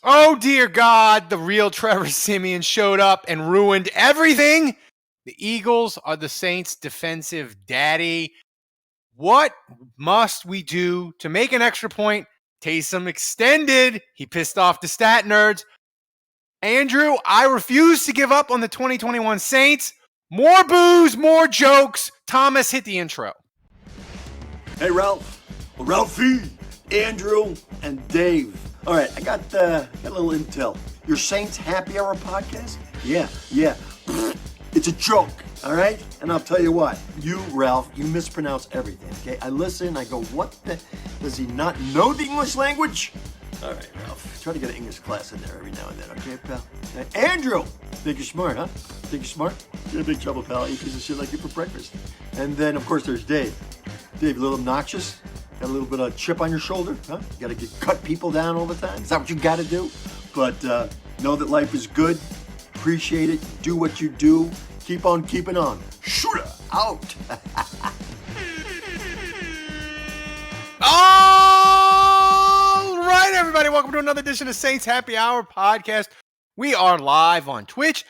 Oh, dear God, the real Trevor Siemian showed up and ruined everything. The Eagles are the Saints' defensive daddy. What must we do to make an extra point? Taysom extended. He pissed off the stat nerds. Andrew, I refuse to give up on the 2021 Saints. More booze, more jokes. Thomas, hit the intro. Hey, Ralph, Ralphie, Andrew, and Dave. All right, I got a little intel. Your Saints Happy Hour podcast? Yeah. It's a joke, all right? And I'll tell you what, you, Ralph, you mispronounce everything, okay? I listen, I go, what the? Does he not know the English language? All right, Ralph, try to get an English class in there every now and then, okay, pal? Hey, Andrew! Think you're smart, huh? Think you're smart? You're in big trouble, pal. I eat piece of shit like you for breakfast. And then, of course, there's Dave. Dave, a little obnoxious? Got a little bit of chip on your shoulder, huh? You gotta cut people down all the time? Is that what you gotta do? But know that life is good. Appreciate it. Do what you do. Keep on keeping on. Shooter out. All right, everybody. Welcome to another edition of Saints Happy Hour podcast. We are live on Twitch.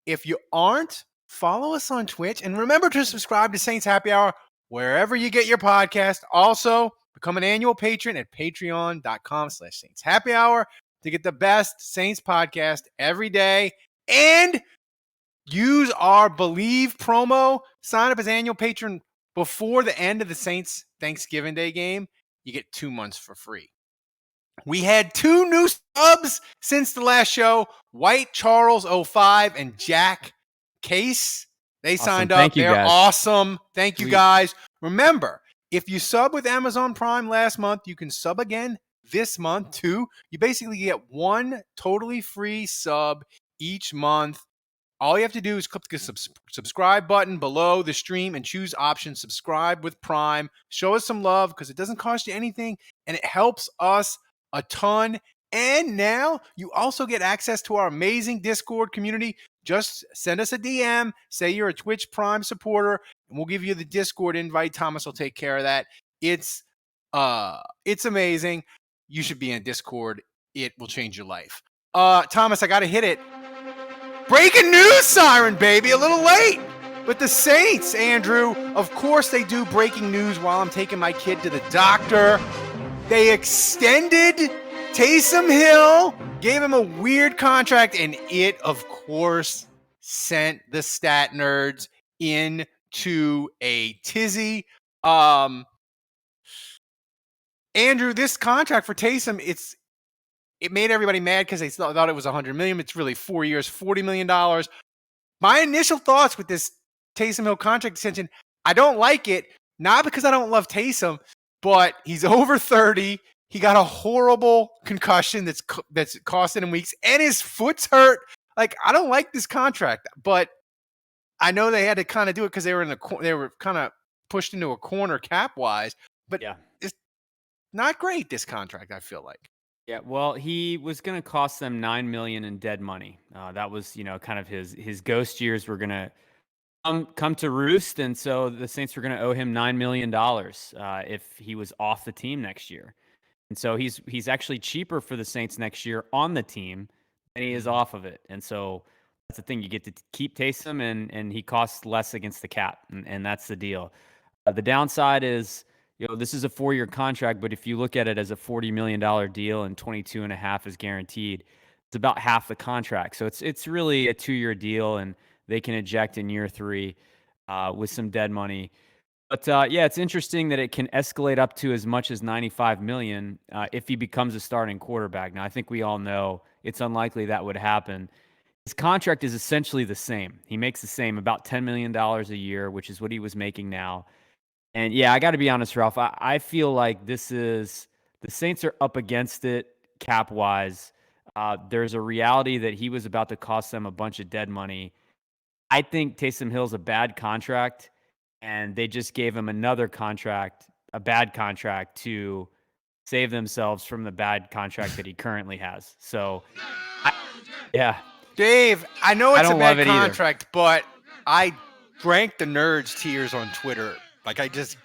If you aren't, follow us on Twitch. And remember to subscribe to Saints Happy Hour wherever you get your podcast. Also, become an annual patron at patreon.com/Saints Happy Hour to get the best Saints podcast every day. And use our Believe promo. Sign up as annual patron before the end of the Saints Thanksgiving Day game. You get 2 months for free. We had 2 new subs since the last show. White Charles 05 and Jack Case. They signed up. Thank you, They're guys. awesome. Thank you, guys. Remember, if you sub with Amazon Prime last month, you can sub again this month too. You basically get 1 totally free sub each month. All you have to do is click the subscribe button below the stream and choose option subscribe with Prime. Show us some love because it doesn't cost you anything and it helps us a ton. And now you also get access to our amazing Discord community. Just send us a DM, say you're a Twitch Prime supporter, and we'll give you the Discord invite. Thomas will take care of that. It's amazing. You should be in Discord. It will change your life. Thomas, I got to hit it. Breaking news siren, baby. A little late. But the Saints, Andrew, of course they do breaking news while I'm taking my kid to the doctor. They extended Taysom Hill, gave him a weird contract, and it, of course, sent the stat nerds into a tizzy. Andrew, this contract for Taysom, it made everybody mad because they thought it was $100 million. It's really 4 years, $40 million. My initial thoughts with this Taysom Hill contract extension, I don't like it, not because I don't love Taysom, but he's over 30. He got a horrible concussion that's costing him weeks, and his foot's hurt. Like, I don't like this contract, but I know they had to kind of do it because they were kind of pushed into a corner cap wise. But yeah, it's not great, this contract, I feel like. Yeah, well, he was going to cost them $9 million in dead money. That was, kind of his ghost years were going to come to roost, and so the Saints were going to owe him $9 million if he was off the team next year. And so he's actually cheaper for the Saints next year on the team than he is off of it. And so that's the thing. You get to keep Taysom, and he costs less against the cap, and that's the deal. The downside is, this is a 4-year contract, but if you look at it as a $40 million deal and 22.5 is guaranteed, it's about half the contract. So it's really a 2-year deal, and they can eject in year 3 with some dead money. But it's interesting that it can escalate up to as much as $95 million if he becomes a starting quarterback. Now, I think we all know it's unlikely that would happen. His contract is essentially the same. He makes the same, about $10 million a year, which is what he was making now. And yeah, I got to be honest, Ralph. I feel like the Saints are up against it cap wise. There's a reality that he was about to cost them a bunch of dead money. I think Taysom Hill's a bad contract, and they just gave him another contract, a bad contract, to save themselves from the bad contract that he currently has. So, Dave, I know it's a bad contract, either. but I drank the nerds' tears on Twitter. Like, it's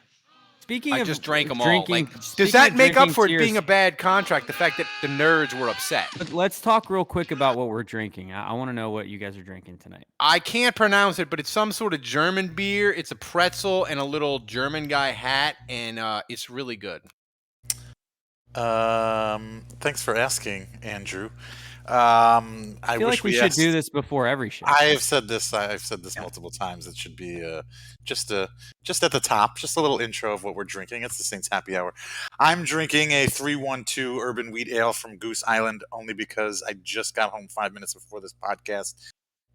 Speaking I of just drank them all. drinking, Like, does speaking that of make up drinking for it tears, being a bad contract? The fact that the nerds were upset. Let's talk real quick about what we're drinking. I want to know what you guys are drinking tonight. I can't pronounce it, but it's some sort of German beer. It's a pretzel and a little German guy hat, and it's really good. Thanks for asking, Andrew. I feel wish like we we should asked, do this before every show. I've said this multiple times. It should be just at the top, just a little intro of what we're drinking. It's the Saints Happy Hour. I'm drinking a 312 Urban Wheat Ale from Goose Island only because I just got home 5 minutes before this podcast,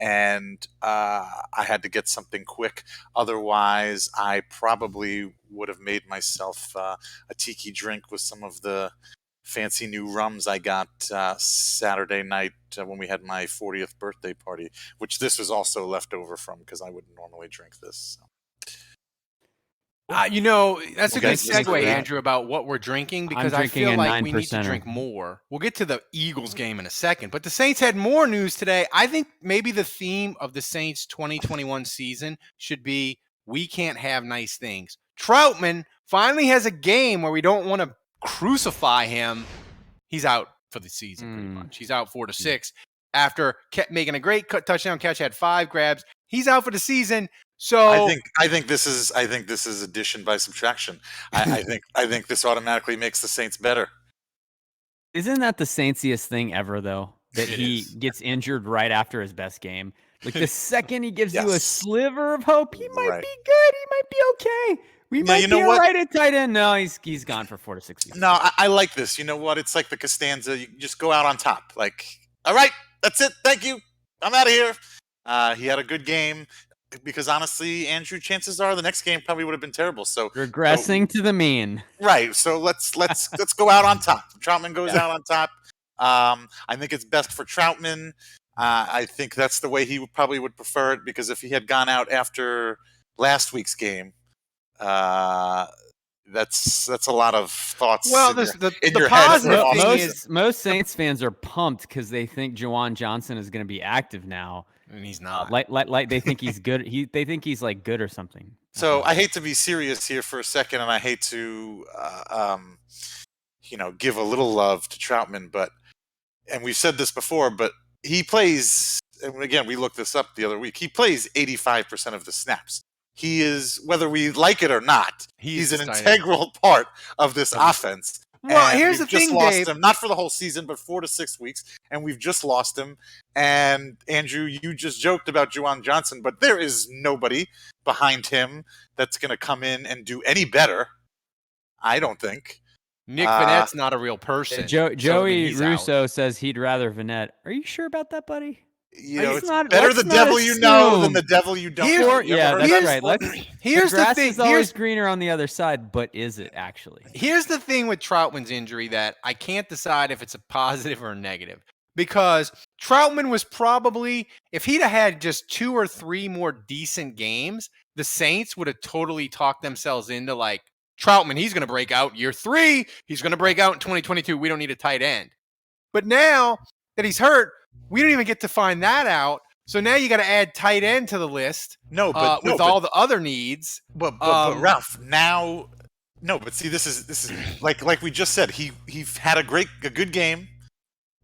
and I had to get something quick. Otherwise, I probably would have made myself a tiki drink with some of the fancy new rums I got Saturday night when we had my 40th birthday party, which this was also left over from because I wouldn't normally drink this. You know, that's a good guys listen to segue, that. Andrew, about what we're drinking, because I drinking feel a like we need to 9%er. drink more. We'll get to the Eagles game in a second, but the Saints had more news today. I think maybe the theme of the Saints 2021 season should be, we can't have nice things. Trautman finally has a game where we don't want to crucify him. He's out for the season, pretty much. He's out 4 to 6 after making a great touchdown catch, had 5 grabs. He's out for the season. So I think this is addition by subtraction. I think this automatically makes the Saints better. Isn't that the Saintsiest thing ever, though? That It he is. gets injured right after his best game. Like the second he gives you a Yes. sliver of hope, he might Right. be good. He might be okay. We Now, might you be know what? right at tight end. No, he's gone for 4 to 6 weeks. No, I like this. You know what? It's like the Costanza. You just go out on top. Like, all right, that's it. Thank you. I'm out of here. He had a good game. Because honestly, Andrew, chances are the next game probably would have been terrible. So Regressing to the mean. right. So let's go out on top. Trautman goes out on top. I think it's best for Trautman. I think that's the way he probably would prefer it, because if he had gone out after last week's game, that's a lot of thoughts. Well, in the your head positive for thing all- is, Most Saints fans are pumped because they think Juwan Johnson is going to be active now. and he's not. Like they think he's good. They think he's like good or something. So I hate to be serious here for a second, and I hate to, give a little love to Trautman, and we've said this before, but he plays, and again, we looked this up the other week, he plays 85% of the snaps. He is, whether we like it or not, he's an integral part of this offense. Well, And here's we've the thing, just lost Dave. him, not for the whole season, but 4 to 6 weeks, and we've just lost him. And Andrew, you just joked about Juwan Johnson, but there is nobody behind him that's going to come in and do any better. I don't think. Nick Vanette's not a real person. Joey he's out. Russo says he'd rather Vanette. Are you sure about that, buddy? It's not- better let's the not devil you know than assume. the devil you don't Here's- know. You ever Yeah, heard that's that right. before? Here's the the grass thing. is always greener on the other side, but is it actually? Here's the thing with Trautman's injury that I can't decide if it's a positive or a negative, because Trautman was probably, if he'd have had just 2 or 3 more decent games, the Saints would have totally talked themselves into like, Trautman, he's going to break out year 3. He's going to break out in 2022. We don't need a tight end. But now that he's hurt, we don't even get to find that out. So now you got to add tight end to the list. With all the other needs. But Ralph, now, no. But see, this is like we just said. He had a good game.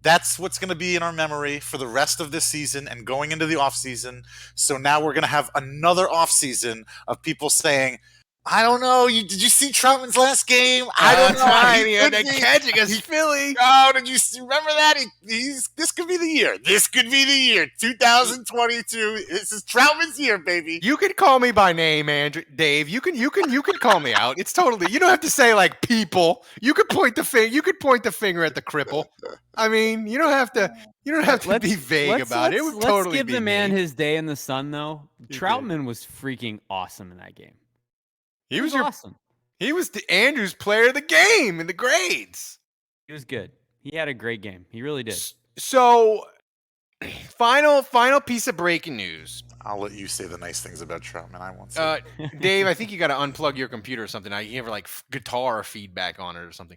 That's what's going to be in our memory for the rest of this season and going into the offseason. So now we're going to have another offseason of people saying, I don't know. Did you see Trautman's last game? I don't know. Right. He had that catch against Philly. Oh, did you remember that? This could be the year. This could be the year. 2022. This is Trautman's year, baby. You could call me by name, Andrew, Dave. You can call me out. It's totally. You don't have to say like people. You could point the finger. You could point the finger at the cripple. I mean, you don't have to. You don't have to be vague about it. It would totally give be the man me. his day in the sun, though. Trautman was freaking awesome in that game. He was awesome. He was the Andrews player of the game in the grades. He was good. He had a great game. He really did. So, final piece of breaking news. I'll let you say the nice things about Trautman. I won't say. Dave, I think you got to unplug your computer or something. You have like guitar feedback on it or something.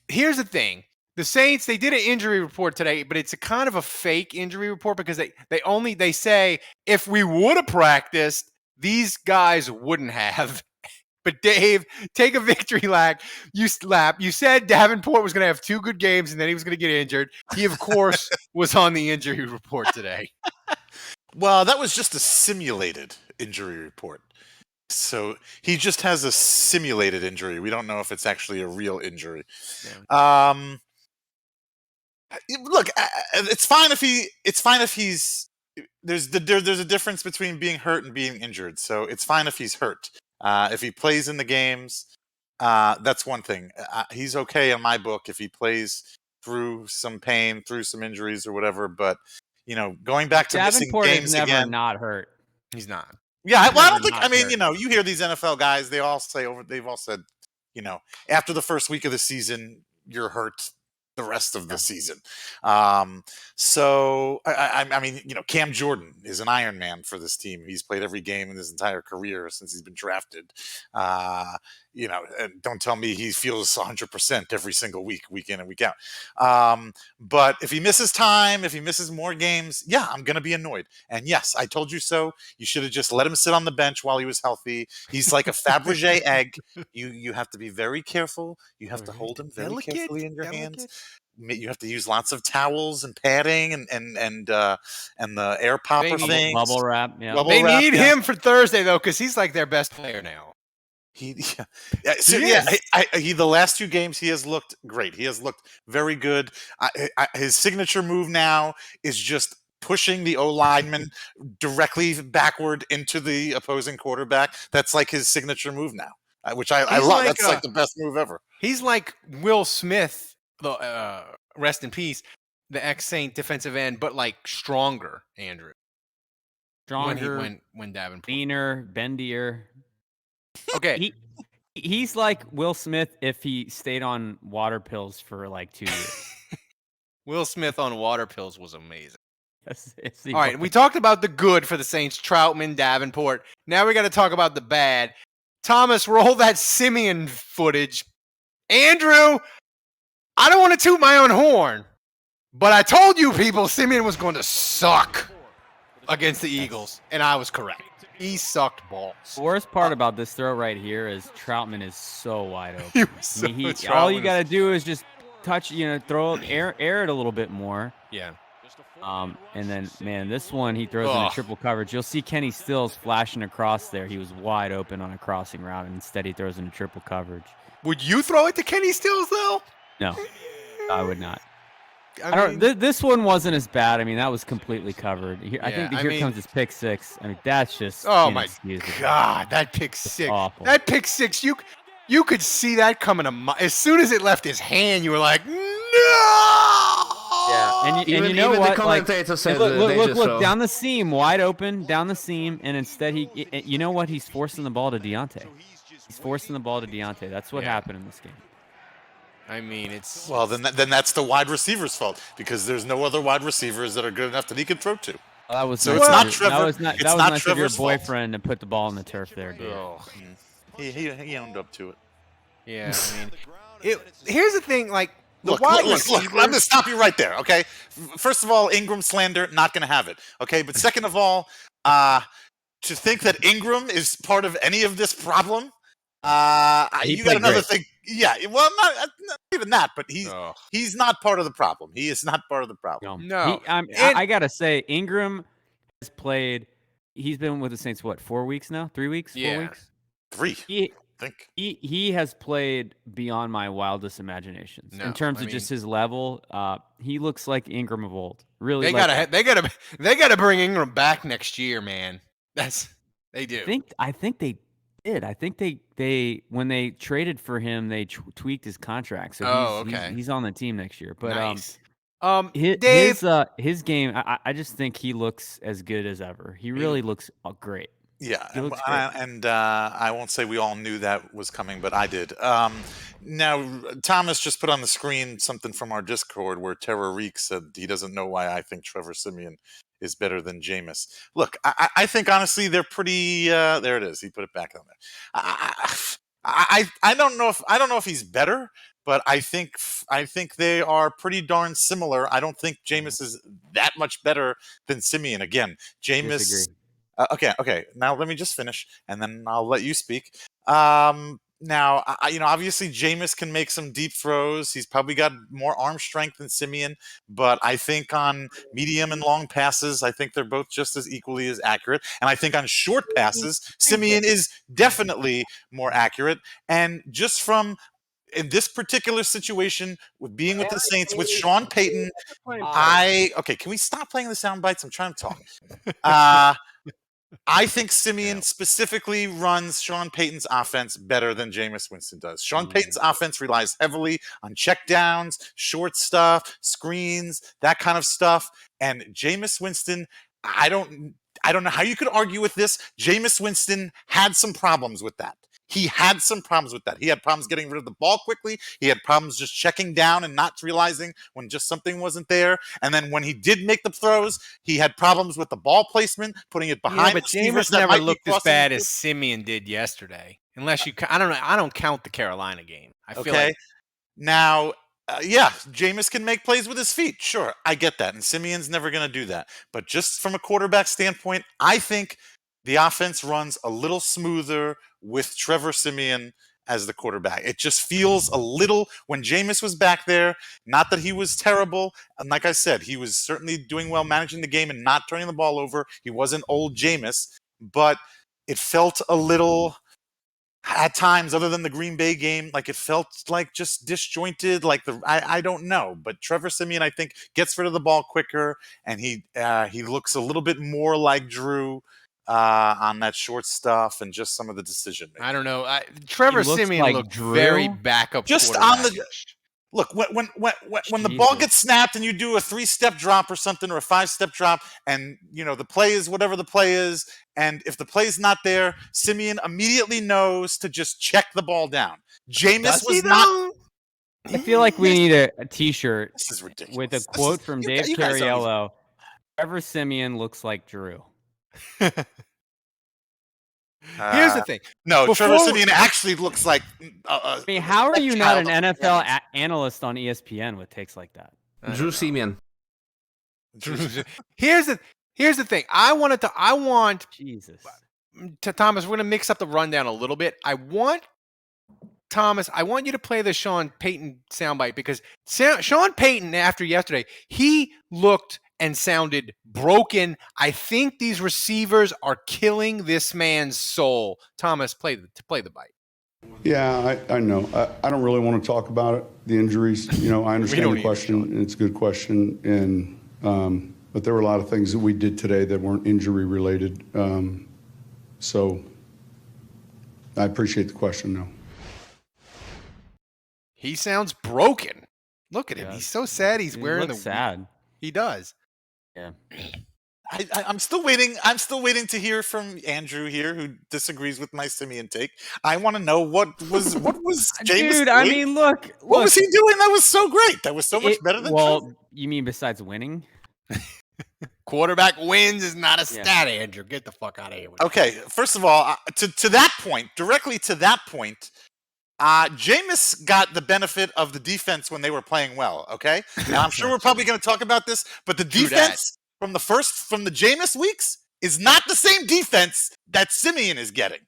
Here's the thing. The Saints, they did an injury report today, but it's a kind of a fake injury report because they say if we would have practiced, these guys wouldn't have. But Dave, take a victory lap. You said Davenport was going to have 2 good games and then he was going to get injured. He, of course, was on the injury report today. Well, that was just a simulated injury report. So he just has a simulated injury. We don't know if it's actually a real injury. Yeah. Look, it's fine if he's there's a difference between being hurt and being injured. So it's fine if he's hurt. If he plays in the games, that's one thing. He's okay in my book if he plays through some pain, through some injuries or whatever. But going back to Davenport missing is games never again, not hurt. He's not. Yeah, well, I don't think. Not I mean, hurt. you hear these NFL guys; they've all said, after the first week of the season, you're hurt the rest of the season. So I mean, Cam Jordan is an Iron Man for this team. He's played every game in his entire career since he's been drafted. And don't tell me he feels 100% every single week in and week out. But if he misses time, if he misses more games, yeah, I'm going to be annoyed. And yes, I told you so. You should have just let him sit on the bench while he was healthy. He's like a Fabergé egg. You have to be very careful. You have to hold him very carefully in your hands. You have to use lots of towels and padding and the air popper things. Bubble wrap. Yeah. They need him for Thursday though, because he's like their best player now. The last 2 games he has looked great. He has looked very good. His signature move now is just pushing the O lineman directly backward into the opposing quarterback. That's like his signature move now, which I love. Like, that's like the best move ever. He's like Will Smith, the rest in peace, the ex-Saint defensive end, but like stronger, Andrew. Stronger, when Davenport, leaner, bendier. Okay, he's like Will Smith if he stayed on water pills for like 2 years. Will Smith on water pills was amazing. All All right, we talked about the good for the Saints, Trautman, Davenport. Now we got to talk about the bad. Thomas, roll that Siemian footage. Andrew, I don't want to toot my own horn, but I told you people Siemian was going to suck against the Eagles, and I was correct. He sucked balls. The worst part about this throw right here is Trautman is so wide open. Trautman All you got to do is just touch, throw air it a little bit more. Yeah. And then, man, this one he throws in a triple coverage. You'll see Kenny Stills flashing across there. He was wide open on a crossing route, and instead he throws in a triple coverage. Would you throw it to Kenny Stills, though? No, I would not. This one wasn't as bad. I mean, that was completely covered. I think here comes his pick 6. I mean, that's just my God, that pick 6. Awful. That pick 6, you could see that coming as soon as it left his hand. You were like, no. Yeah, and you know what? Look down the seam, wide open down the seam, and instead you know what? He's forcing the ball to Deontay. That's what happened in this game. I mean, it's then that's the wide receiver's fault because there's no other wide receivers that are good enough that he can throw to. Well, that was it's not Trevor. That was nice of your boyfriend to put the ball in the turf there, dude. Oh. He owned up to it. Yeah, I mean, here's the thing, like. Look, let me stop you right there, okay? First of all, Ingram slander, not going to have it, okay? But second of all, to think that Ingram is part of any of this problem, you got another thing. Yeah, well, not even that, but he's not part of the problem. He is not part of the problem. No. I got to say, Ingram has played, he's been with the Saints, 4 weeks now? 3 weeks? 4 weeks? 3. Think he has played beyond my wildest imaginations in terms of just his level. He looks like Ingram of old. Really, they gotta bring Ingram back next year, man. They do. I think they did. I think they when they traded for him, they tweaked his contract. So he's on the team next year. But nice. Dave, his game, I just think he looks as good as ever. He really looks great. Yeah, and I won't say we all knew that was coming, but I did. Now, Thomas just put on the screen something from our Discord where Terror Reek said he doesn't know why I think Trevor Siemian is better than Jameis. Look, I think honestly they're pretty. There it is. He put it back on there. I don't know if he's better, but I think they are pretty darn similar. I don't think Jameis is that much better than Siemian. Again, Jameis. Okay. Now let me just finish, and then I'll let you speak. Now, obviously Jameis can make some deep throws. He's probably got more arm strength than Siemian, but I think on medium and long passes, I think they're both just as equally as accurate. And I think on short passes, Siemian is definitely more accurate. And just from in this particular situation with being with the Saints with Sean Payton, can we stop playing the sound bites? I'm trying to talk. I think Siemian specifically runs Sean Payton's offense better than Jameis Winston does. Sean Payton's offense relies heavily on checkdowns, short stuff, screens, that kind of stuff. And Jameis Winston, I don't know how you could argue with this. Jameis Winston had some problems with that. He had some problems with that. He had problems getting rid of the ball quickly. He had problems just checking down and not realizing when just something wasn't there. And then when he did make the throws, he had problems with the ball placement, putting it behind. Yeah, but Jameis never looked as bad as Siemian did yesterday. Unless you, I don't know. I don't count the Carolina game. I feel like now. Jameis can make plays with his feet. Sure, I get that. And Siemian's never going to do that. But just from a quarterback standpoint, I think the offense runs a little smoother with Trevor Siemian as the quarterback. It just feels a little, when Jameis was back there, not that he was terrible. And like I said, he was certainly doing well managing the game and not turning the ball over. He wasn't old Jameis, but it felt a little, at times, other than the Green Bay game, like it felt like just disjointed. Like I don't know, but Trevor Siemian, I think, gets rid of the ball quicker, and he looks a little bit more like Drew on that short stuff and just some of the decision making. I don't know. Trevor Siemian looked very backup. Just on the look when the ball gets snapped and you do a 3-step drop or something or a 5-step drop, and the play is whatever the play is. And if the play's not there, Siemian immediately knows to just check the ball down. Jameis was not. I feel like we need a T-shirt This is ridiculous. with a quote from Dave Cariello. Trevor Siemian looks like Drew. Here's the thing. No, Trevor Siemian actually looks like. I mean, how are you not an NFL analyst on ESPN with takes like that? Drew Siemian. Here's the thing. I want Jesus. Thomas, we're going to mix up the rundown a little bit. I want you to play the Sean Payton soundbite, because Sean Payton, after yesterday, he looked and sounded broken. I think these receivers are killing this man's soul. Thomas, play the bite. Yeah, I know. I don't really want to talk about it, the injuries. I understand the question, and it's a good question. And but there were a lot of things that we did today that weren't injury related. So I appreciate the question, though. He sounds broken. Look at him. He's so sad. He's wearing the sad. He does. Yeah. I'm still waiting. I'm still waiting to hear from Andrew here, who disagrees with my Siemian take. I want to know what was Jameis Dude, doing? I mean, look. What was he doing? That was so great. That was so much better than. Well, you mean besides winning? Quarterback wins is not a stat, Andrew. Get the fuck out of here. Okay, first of all, to that point, directly to that point, Jameis got the benefit of the defense when they were playing well. Okay, and I'm sure we're probably going to talk about this, but the defense from the Jameis weeks is not the same defense that Siemian is getting.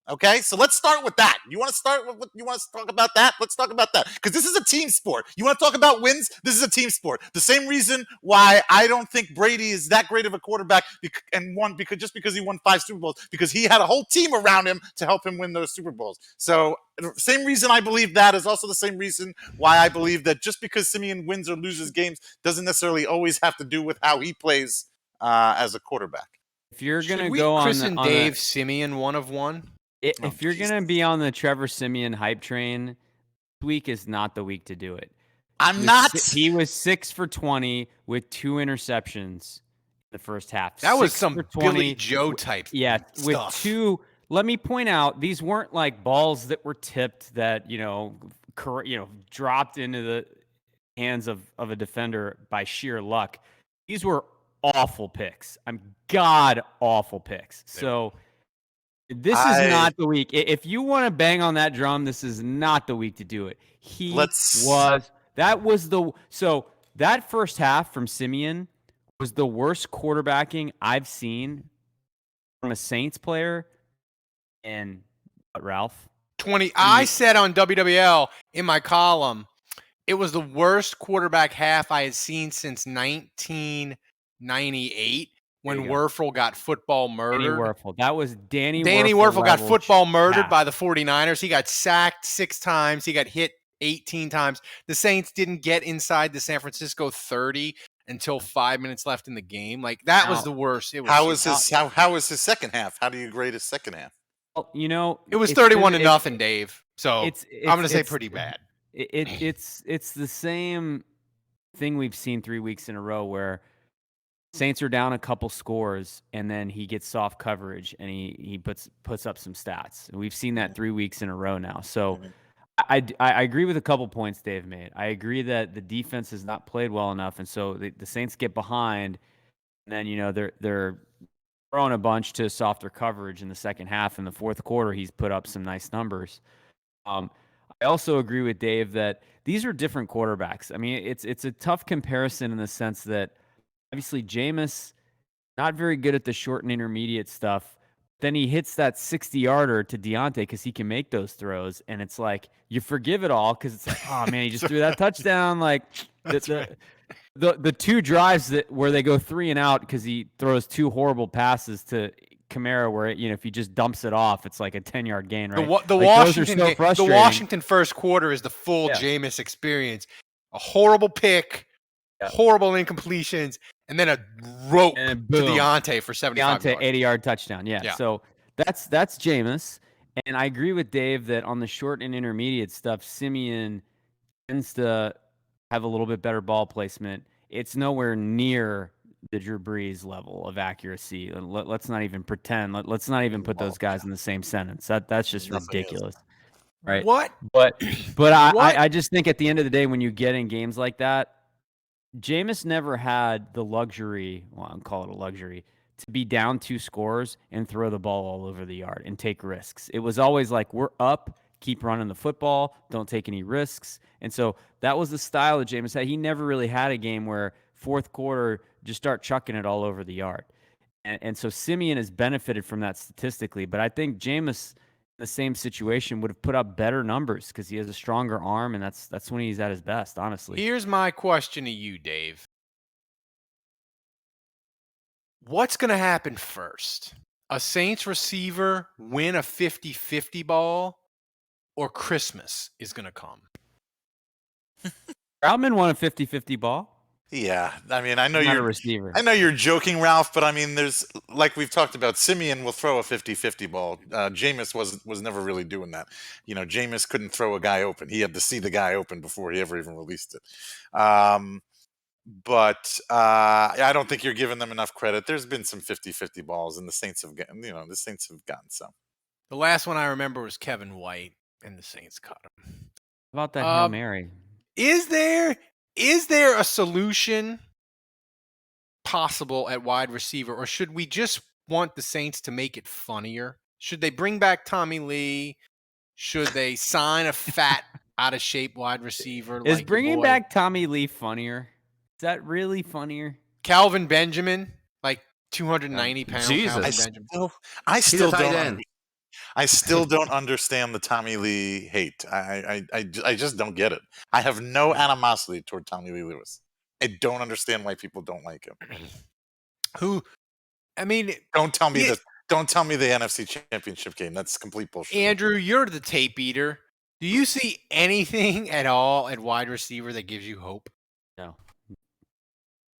Okay, so let's start with that. You want to start with what you want to talk about that? Let's talk about that, because this is a team sport. You want to talk about wins? This is a team sport. The same reason why I don't think Brady is that great of a quarterback just because he won 5 Super Bowls, because he had a whole team around him to help him win those Super Bowls. So the same reason I believe that is also the same reason why I believe that just because Siemian wins or loses games doesn't necessarily always have to do with how he plays as a quarterback. If you're gonna go on Chris and Dave Siemian 1 of 1. If you're going to be on the Trevor Siemian hype train, this week is not the week to do it. I'm not. He was 6 for 20 with 2 interceptions in the first half. That was some Billy Joe type stuff. With 2. Let me point out, these weren't like balls that were tipped that, dropped into the hands of a defender by sheer luck. These were awful picks. God awful picks. So this is not the week. If you want to bang on that drum, this is not the week to do it. That first half from Siemian was the worst quarterbacking I've seen from a Saints player in Ralph? 20. I said on WWL in my column, it was the worst quarterback half I had seen since 1998 when Werfel got football murdered. Danny Werfel. That was Danny Werfel got football murdered half. by the 49ers. He got sacked 6 times. He got hit 18 times. The Saints didn't get inside the San Francisco 30 until 5 minutes left in the game. Like that was the worst. It was how was his second half? How do you grade his second half? Well, you know, it was 31-0, Dave. So I'm going to say pretty bad. It's the same thing we've seen 3 weeks in a row where Saints are down a couple scores and then he gets soft coverage and he puts up some stats. We've seen that 3 weeks in a row now. So I agree with a couple points Dave made. I agree that the defense has not played well enough, and so the Saints get behind, and then they're throwing a bunch to softer coverage in the second half. In the fourth quarter, he's put up some nice numbers. I also agree with Dave that these are different quarterbacks. I mean, it's a tough comparison in the sense that obviously Jameis, not very good at the short and intermediate stuff. Then he hits that 60-yarder to Deontay because he can make those throws, and it's like you forgive it all because it's like, oh man, he just threw that touchdown. Like the 2 drives where they go 3 and out because he throws 2 horrible passes to Kamara, where if he just dumps it off, it's like a 10-yard gain, right? The Washington first quarter is the full Jameis experience. A horrible pick, horrible incompletions, and then a rope to Deontay for 75 yards. 80-yard touchdown. Yeah. So that's Jameis. And I agree with Dave that on the short and intermediate stuff, Siemian tends to have a little bit better ball placement. It's nowhere near the Drew Brees level of accuracy. Let's not even pretend. Let's not even put those guys in the same sentence. That's just ridiculous. Right. What? But I just think at the end of the day, when you get in games like that, Jameis never had the luxury, well, I'll call it a luxury, to be down 2 scores and throw the ball all over the yard and take risks. It was always like, we're up, keep running the football, don't take any risks. And so that was the style that Jameis had. He never really had a game where fourth quarter, just start chucking it all over the yard. And so Siemian has benefited from that statistically. But I think Jameis, in the same situation, would have put up better numbers because he has a stronger arm, and that's when he's at his best, honestly. Here's my question to you, Dave. What's going to happen first? A Saints receiver win a 50-50 ball, or Christmas is going to come? Trautman won a 50-50 ball. Yeah, I mean, I know you're a receiver. I know you're joking, Ralph, but I mean, there's, like we've talked about, Siemian will throw a 50-50 ball. Jameis was never really doing that. Jameis couldn't throw a guy open. He had to see the guy open before he ever even released it. But I don't think you're giving them enough credit. There's been some 50-50 balls, and the Saints have gotten, some. The last one I remember was Kevin White, and the Saints caught him. How about that Hail Mary? Is there a solution possible at wide receiver, or should we just want the Saints to make it funnier? Should they bring back Tommy Lee? Should they sign a fat, out-of-shape wide receiver? Is bringing back Tommy Lee funnier? Is that really funnier? Calvin Benjamin, like 290 pounds. Jesus. I still don't understand the Tommy Lee hate. I just don't get it. I have no animosity toward Tommy Lee Lewis. I don't understand why people don't like him. Don't tell me the NFC Championship game. That's complete bullshit. Andrew, you're the tape eater. Do you see anything at all at wide receiver that gives you hope? No.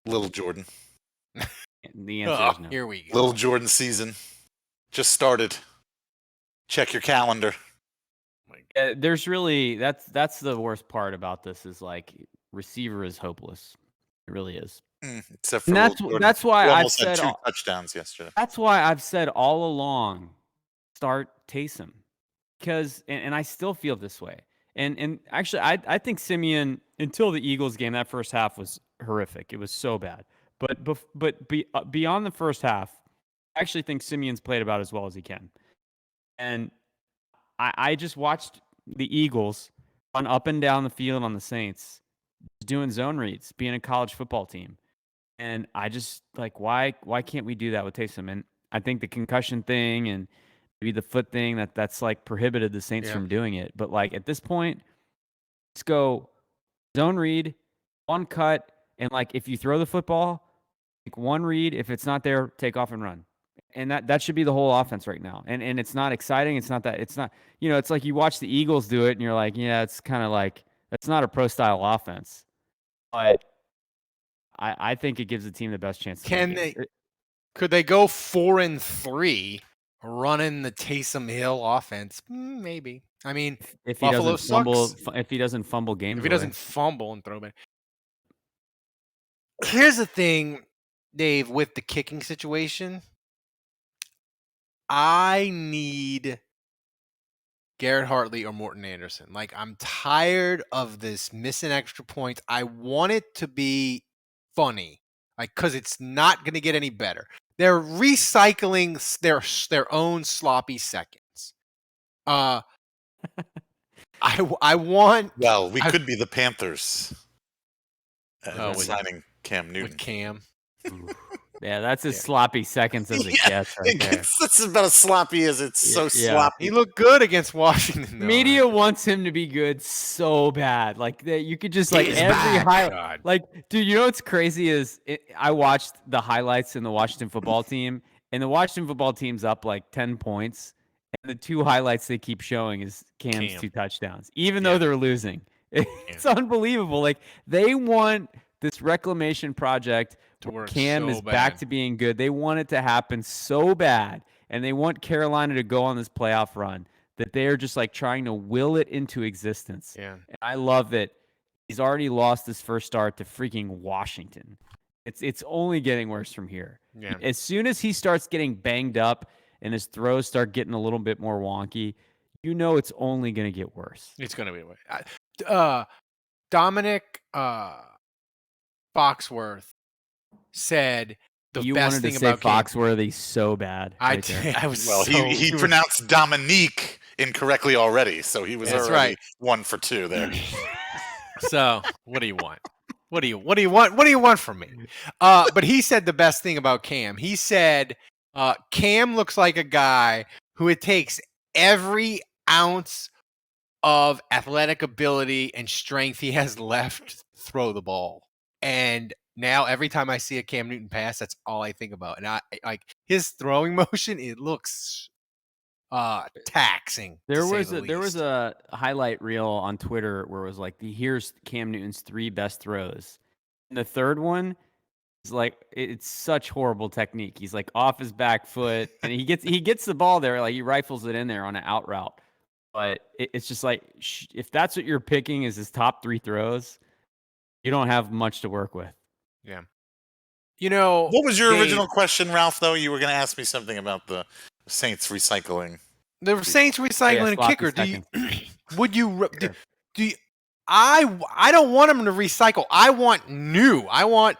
Little Jordan. The answer is no. Here we go. Little Jordan season just started. Check your calendar. There's really that's the worst part about this is like receiver is hopeless. It really is. Except for that's why I've said 2 touchdowns yesterday. That's why I've said all along, start Taysom, because and I still feel this way. And actually, I think Siemian, until the Eagles game, that first half was horrific. It was so bad. But beyond the first half, I actually think Siemian's played about as well as he can. And I just watched the Eagles run up and down the field on the Saints, doing zone reads, being a college football team. And I just, like, why can't we do that with Taysom? And I think the concussion thing and maybe the foot thing that's like prohibited the Saints from doing it. But like at this point, let's go zone read, one cut, and like if you throw the football, like one read. If it's not there, take off and run. And that should be the whole offense right now. And it's not exciting. It's not, it's like you watch the Eagles do it and you're like, yeah, it's kind of like, it's not a pro style offense. But I think it gives the team the best chance to could they go 4-3 running the Taysom Hill offense? Maybe. I mean, if he Buffalo doesn't fumble, sucks. if he doesn't fumble games, if he doesn't fumble and throw back. Here's the thing, Dave, with the kicking situation. I need Garrett Hartley or Morton Anderson. Like, I'm tired of this missing extra points. I want it to be funny, like, because it's not going to get any better. They're recycling their own sloppy seconds. I want. Well, we could be the Panthers signing Cam Newton. With Cam. Yeah, that's as sloppy seconds as it gets right there. That's about as sloppy as it's so sloppy. He looked good against Washington. Media wants him to be good so bad. Like you could just like every highlight. Like, dude, you know what's crazy is I watched the highlights in the Washington football team, and the Washington football team's up like 10 points, and the two highlights they keep showing is Cam's 2 touchdowns, even though they're losing. It's unbelievable. Like they want this reclamation project to work. Cam is back to being good. They want it to happen so bad, and they want Carolina to go on this playoff run that they are just like trying to will it into existence. Yeah, and I love that he's already lost his first start to freaking Washington. It's only getting worse from here. Yeah. As soon as he starts getting banged up and his throws start getting a little bit more wonky, you know it's only going to get worse. It's going to be worse. Dominic Foxworth said the best thing about Foxworthy so bad. He pronounced Dominique incorrectly already, so he was already 1 for 2 there. So what do you want? What do you want? What do you want from me? But he said the best thing about Cam. He said Cam looks like a guy who it takes every ounce of athletic ability and strength he has left to throw the ball. And now every time I see a Cam Newton pass, that's all I think about. And I like his throwing motion. It looks taxing. There was a highlight reel on Twitter where it was like, here's Cam Newton's 3 best throws. And the third one is like, it's such horrible technique. He's like off his back foot, and he gets the ball there, like he rifles it in there on an out route. But it's just like, if that's what you're picking as his top 3 throws, you don't have much to work with. Yeah. You know, what was your original question, Ralph, though? You were going to ask me something about the Saints recycling. The Saints recycling a kicker. I don't want them to recycle. I want new. I want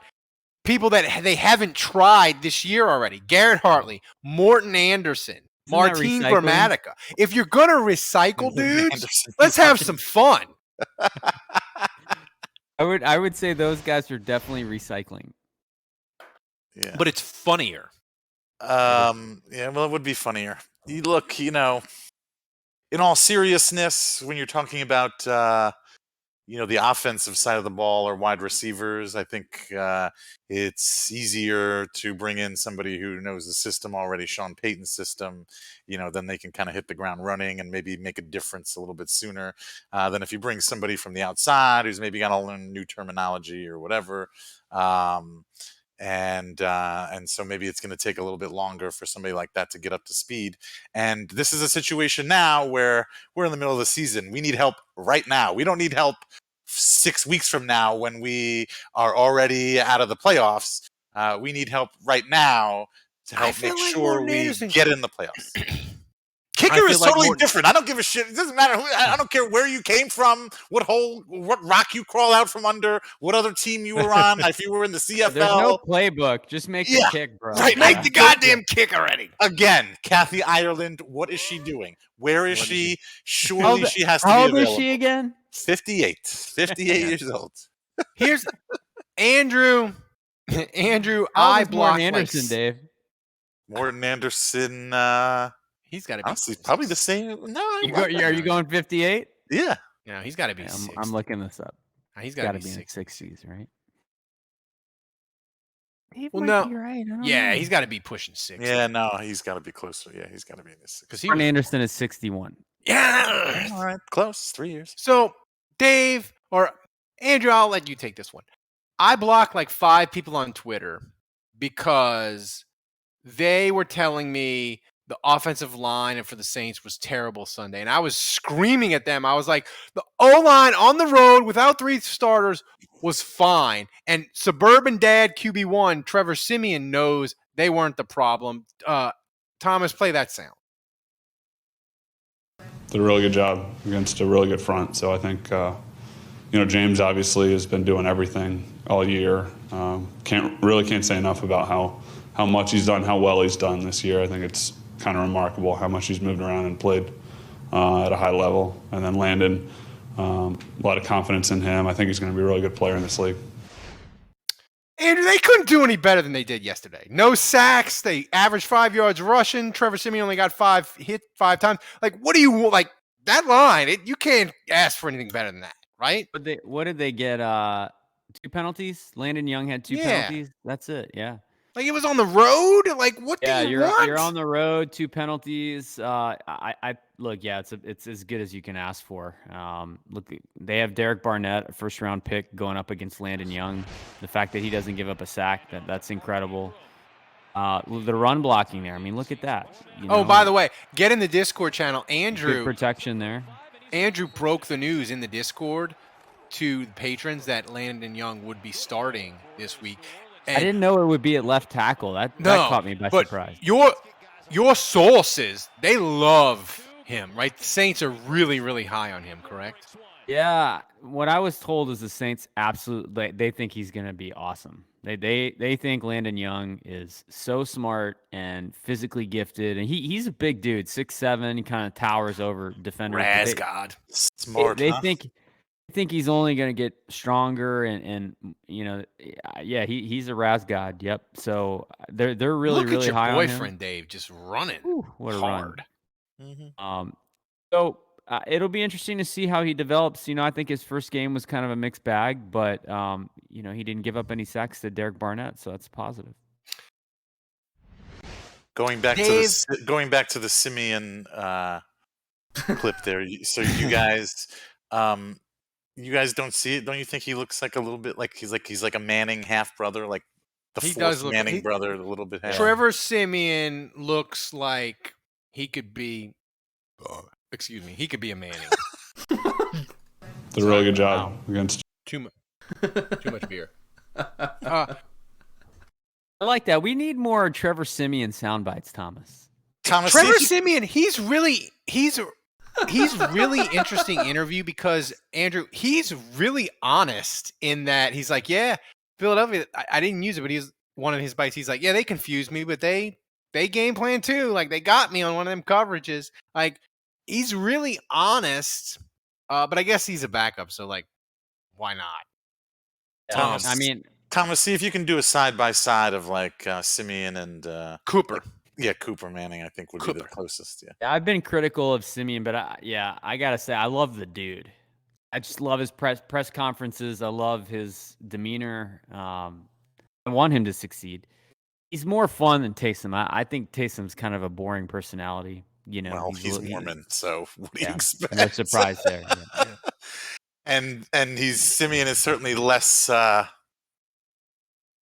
people that they haven't tried this year already. Garrett Hartley, Morton Anderson, Martin Gramatica. If you're going to recycle dudes, let's have some fun. I would say those guys are definitely recycling. Yeah. But it's funnier. Yeah, well, it would be funnier. You look, in all seriousness, when you're talking about, the offensive side of the ball or wide receivers, I think it's easier to bring in somebody who knows the system already, Sean Payton's system, then they can kind of hit the ground running and maybe make a difference a little bit sooner than if you bring somebody from the outside who's maybe got to learn new terminology or whatever. And so maybe it's going to take a little bit longer for somebody like that to get up to speed. And this is a situation now where we're in the middle of the season. We need help right now. We don't need help 6 weeks from now when we are already out of the playoffs. We need help right now to help make sure we get in the playoffs. Kicker is totally different. I don't give a shit. It doesn't matter. I don't care where you came from, what rock you crawl out from under, what other team you were on. If you were in the CFL. There's no playbook. Just make the kick, bro. Right, make the goddamn kick already. Again, Kathy Ireland, what is she doing? Where is she? Surely she has to be available. How old is she again? 58. 58 years old. Here's Andrew. I blocked Anderson, Dave. Morton Anderson. He's got to be. Honestly, probably the same. No, Are you going 58? Yeah. No, he's got to be. Yeah, 60. I'm looking this up. He's Got got to to be in the 60. 60s, right? He Well, might no. be right. I don't Yeah, know. he's got to be pushing 60. Yeah, no, he's got to be closer. Yeah, he's got to be in this. Because he Jordan was, Anderson is 61. yeah. All right, close. 3 years. So, Dave or Andrew, I'll let you take this one. I blocked like 5 people on Twitter because they were telling me the offensive line for the Saints was terrible Sunday. And I was screaming at them. I was like, the O-line on the road without 3 starters was fine. And Suburban Dad QB1, Trevor Siemian, knows they weren't the problem. Thomas, play that sound. Did a really good job against a really good front. So I think, James obviously has been doing everything all year. Can't say enough about how much he's done, how well he's done this year. I think it's kind of remarkable how much he's moved around and played at a high level. And then Landon, a lot of confidence in him. I think he's going to be a really good player in this league. Andrew, they couldn't do any better than they did yesterday. No sacks. They averaged 5 yards rushing. Trevor Siemian only got 5 times. Like, what do you want? Like, that line, you can't ask for anything better than that, right? But what did they get? 2 penalties? Landon Young had 2 penalties? That's it, yeah. Like, it was on the road? Like, what do you want? You're on the road, 2 penalties. I look, yeah, it's as good as you can ask for. Look, they have Derek Barnett, a first-round pick, going up against Landon Young. The fact that he doesn't give up a sack, that's incredible. The run blocking there, I mean, look at that. By the way, get in the Discord channel. Andrew, good protection there. Andrew broke the news in the Discord to the patrons that Landon Young would be starting this week. And I didn't know it would be at left tackle. That caught me by surprise. Your sources, they love him, right? The Saints are really, really high on him, correct? Yeah. What I was told is the Saints absolutely they think he's going to be awesome. They think Landon Young is so smart and physically gifted, and he's a big dude, 6'7". He kind of towers over defenders. God, smart. They think he's only going to get stronger, and he's a Raz God. Yep. So they're really Look really at your high boyfriend on him. Dave just running. Ooh, what a hard. Run. So it'll be interesting to see how he develops. I think his first game was kind of a mixed bag, but he didn't give up any sacks to Derek Barnett, so that's positive. Going back to the Siemian clip there. So you guys don't see it? Don't you think he looks like a little bit like he's like a Manning half brother, like the He fourth does look Manning brother, a little bit half. Trevor Siemian looks like he could be. He could be a Manning. Did a really good job against. Too much beer. I like that. We need more Trevor Siemian sound bites, Thomas. Thomas, Trevor Siemian, he's a really interesting interview because Andrew, he's really honest in that he's like, yeah, Philadelphia, I didn't use it, but he's one of his bites. He's like, yeah, they confused me, but they game plan too. Like they got me on one of them coverages. Like he's really honest, but I guess he's a backup, so like, why not? Thomas, Thomas, see if you can do a side by side of like Siemian and Cooper. Cooper Manning, I think would be the closest. Yeah, I've been critical of Siemian, but I gotta say I love the dude. I just love his press conferences. I love his demeanor. I want him to succeed. He's more fun than Taysom. I think Taysom's kind of a boring personality. Well, he's Mormon, so what do you expect? No surprise there. Yeah. And Siemian is certainly less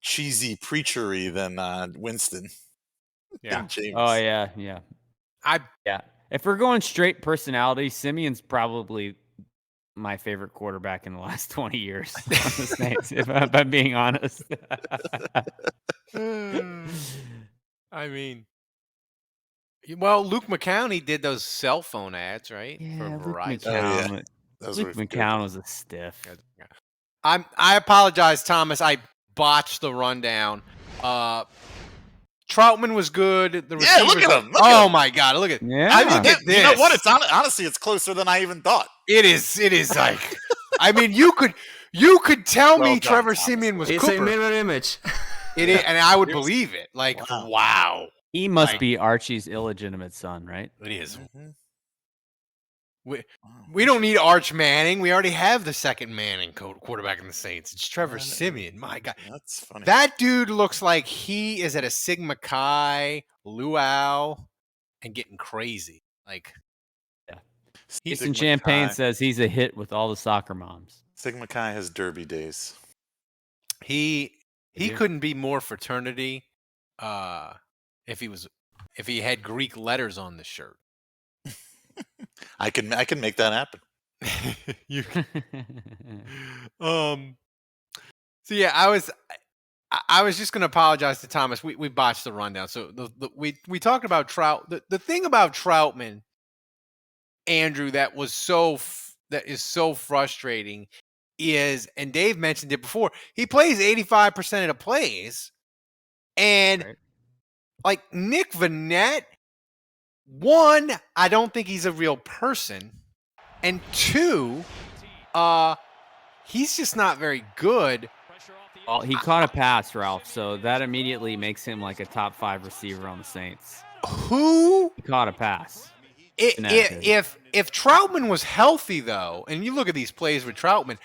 cheesy preachery than Winston. Yeah. James. Oh yeah. If we're going straight personality, Siemian's probably my favorite quarterback in the last 20 years on the Saints, if I'm being honest. I mean, well, Luke McCowney did those cell phone ads, right? Yeah, for Verizon. Luke McCown was a stiff. I apologize, Thomas. I botched the rundown. Trautman was good. Look at him. My God, look at yeah. I mean, this. You know what? It's honestly, it's closer than I even thought. It is like, I mean, you could tell me Trevor Siemian was It's Cooper. a mirror image. It is, and I would believe it. Like, wow. He must be Archie's illegitimate son, right? It is. Mhm. We don't need Arch Manning. We already have the second Manning quarterback in the Saints. It's Trevor Siemian. My God. That's funny. That dude looks like he is at a Sigma Chi luau and getting crazy. Like, Easton Champagne says he's a hit with all the soccer moms. Sigma Chi has derby days. he couldn't be more fraternity if he had Greek letters on the shirt. I can make that happen. You so yeah, I was just going to apologize to Thomas. We botched the rundown. So we talked about Trout. The thing about Trautman, Andrew, that is so frustrating is, and Dave mentioned it before, he plays 85% of the plays, and like Nick Vannett, one, I don't think he's a real person, and two, he's just not very good. Well, he caught a pass, Ralph, so that immediately makes him like a top 5 receiver on the Saints. Who? He caught a pass. If Trautman was healthy, though, and you look at these plays with Trautman,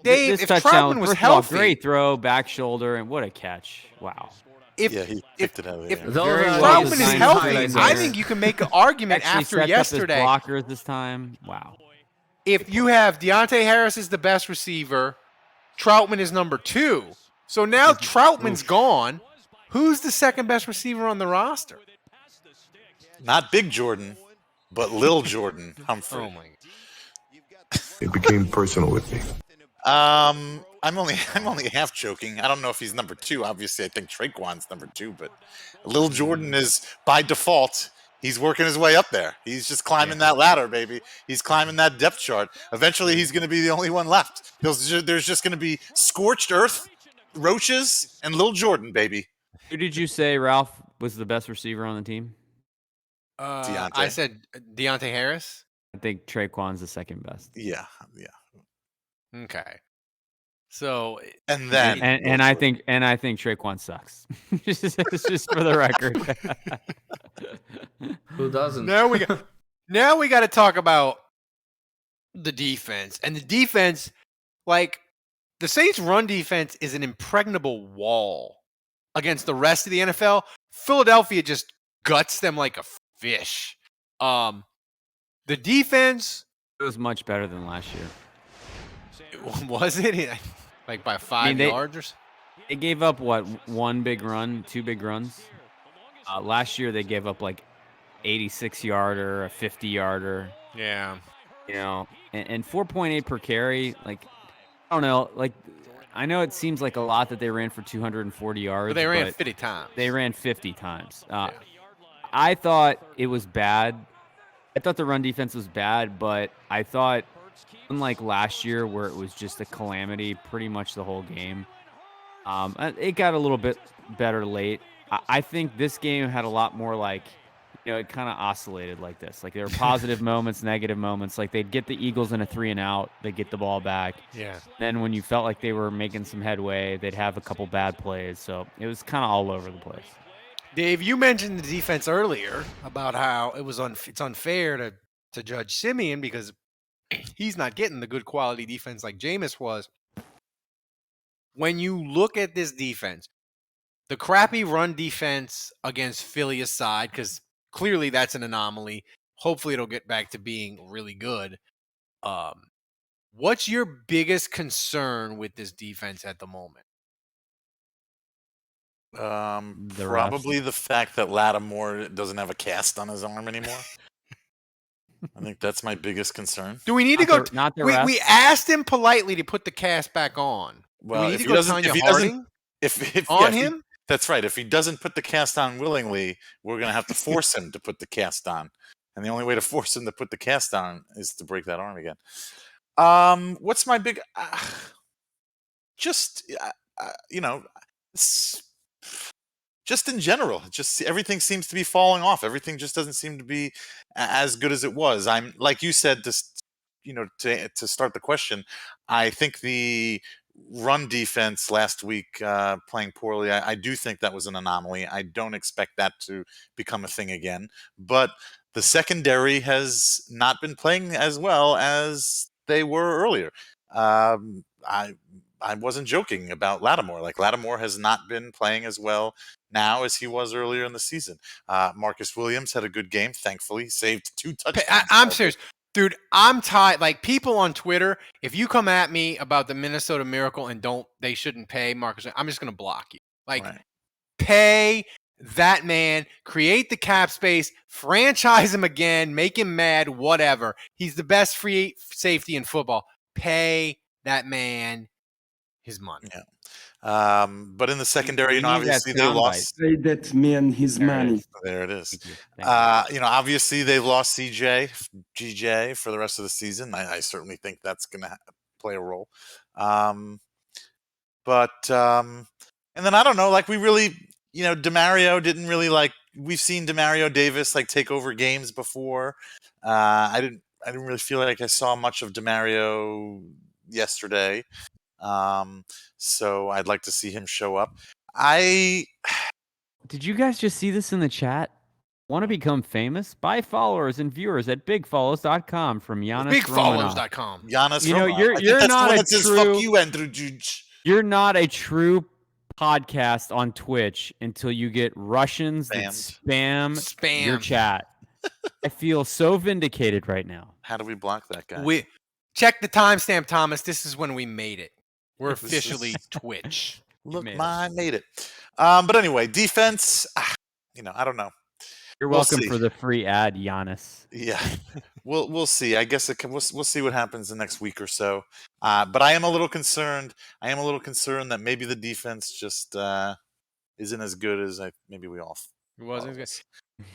Dave, if Trautman was healthy, great throw, back shoulder, and what a catch! Wow. He picked it out of the air. If Trautman is healthy, I think you can make an argument after yesterday. Up his blockers this time. Wow. If you have Deontay Harris is the best receiver, Trautman is number 2. So now Troutman's gone. Who's the second best receiver on the roster? Not Big Jordan, but Lil Jordan Humphrey. Oh my God. It became personal with me. I'm only half joking. I don't know if he's number 2. Obviously, I think Traquan's number 2, but Lil Jordan is by default. He's working his way up there. He's just climbing that ladder, baby. He's climbing that depth chart. Eventually, he's going to be the only one left. There's just going to be scorched earth, roaches, and Lil Jordan, baby. Who did you say, Ralph, was the best receiver on the team? Deontay. I said Deontay Harris. I think Traquan's the second best. Yeah. Okay. So and then and I think Traquan sucks. just for the record. Who doesn't? Now we got to talk about the defense. And the defense, like the Saints' run defense is an impregnable wall against the rest of the NFL. Philadelphia just guts them like a fish. The defense, it was much better than last year. Was it? Like by 5 yards or so? They gave up, what, 1 big run, 2 big runs? Last year, they gave up, like, 86-yarder, a 50-yarder. Yeah. You know, and 4.8 per carry, like, I don't know. Like, I know it seems like a lot that they ran for 240 yards. But they ran 50 times. They ran 50 times. I thought it was bad. I thought the run defense was bad, but I thought, unlike last year where it was just a calamity pretty much the whole game, it got a little bit better late. I think this game had a lot more like, you know, it kind of oscillated like this. Like there were positive moments, negative moments. Like they'd get the Eagles in a 3-and-out, they'd get the ball back. Yeah. Then when you felt like they were making some headway, they'd have a couple bad plays. So it was kind of all over the place. Dave, you mentioned the defense earlier about how it's unfair to judge Siemian because he's not getting the good quality defense like Jameis was. When you look at this defense, the crappy run defense against Philly aside, because clearly that's an anomaly. Hopefully it'll get back to being really good. What's your biggest concern with this defense at the moment? Probably the fact that Lattimore doesn't have a cast on his arm anymore. I think that's my biggest concern. Do we need to go? We asked him politely to put the cast back on. Well, do we need to go Tanya Harding on him? That's right. If he doesn't put the cast on willingly, we're going to have to force him to put the cast on. And the only way to force him to put the cast on is to break that arm again. What's my big... just in general, just everything seems to be falling off. Everything just doesn't seem to be as good as it was. I'm like you said, to start the question, I think the run defense last week playing poorly. I do think that was an anomaly. I don't expect that to become a thing again. But the secondary has not been playing as well as they were earlier. I wasn't joking about Lattimore. Like, Lattimore has not been playing as well now as he was earlier in the season. Marcus Williams had a good game, thankfully. Saved 2 touchdowns. I'm serious. Dude, I'm tired. Like, people on Twitter, if you come at me about the Minnesota Miracle and they shouldn't pay Marcus, I'm just going to block you. Like, Right. Pay that man, create the cap space, franchise him again, make him mad, whatever. He's the best free safety in football. Pay that man his money. Yeah. But in the secondary, We need that obviously they soundbite. lost. Pay that man his There it money. is. There it is. Thank you. Thank you. Obviously they've lost GJ for the rest of the season. I certainly think that's going to play a role. And then I don't know, like, we really, DeMario didn't really, like, we've seen DeMario Davis like take over games before. I didn't really feel like I saw much of DeMario yesterday. So I'd like to see him show up. Did you guys just see this in the chat? Want to become famous? Buy followers and viewers at bigfollows.com from Giannis Romanoff. Bigfollows.com. Giannis, You know, Romanoff. you're- I think you're that's not the one a that says, true- "Fuck you, Andrew Juge." You're not a true podcast on Twitch until you get Russians that spam your chat. I feel so vindicated right now. How do we block that guy? We check the timestamp, Thomas. This is when we made it. We're This is- officially Twitch. Look, made it. I made it. But anyway, defense. I don't know. You're We'll welcome see. for the free ad, Giannis. Yeah, we'll see. I guess we'll see what happens the next week or so. But I am a little concerned. That maybe the defense just isn't as good as maybe we all. It wasn't thought it good. was.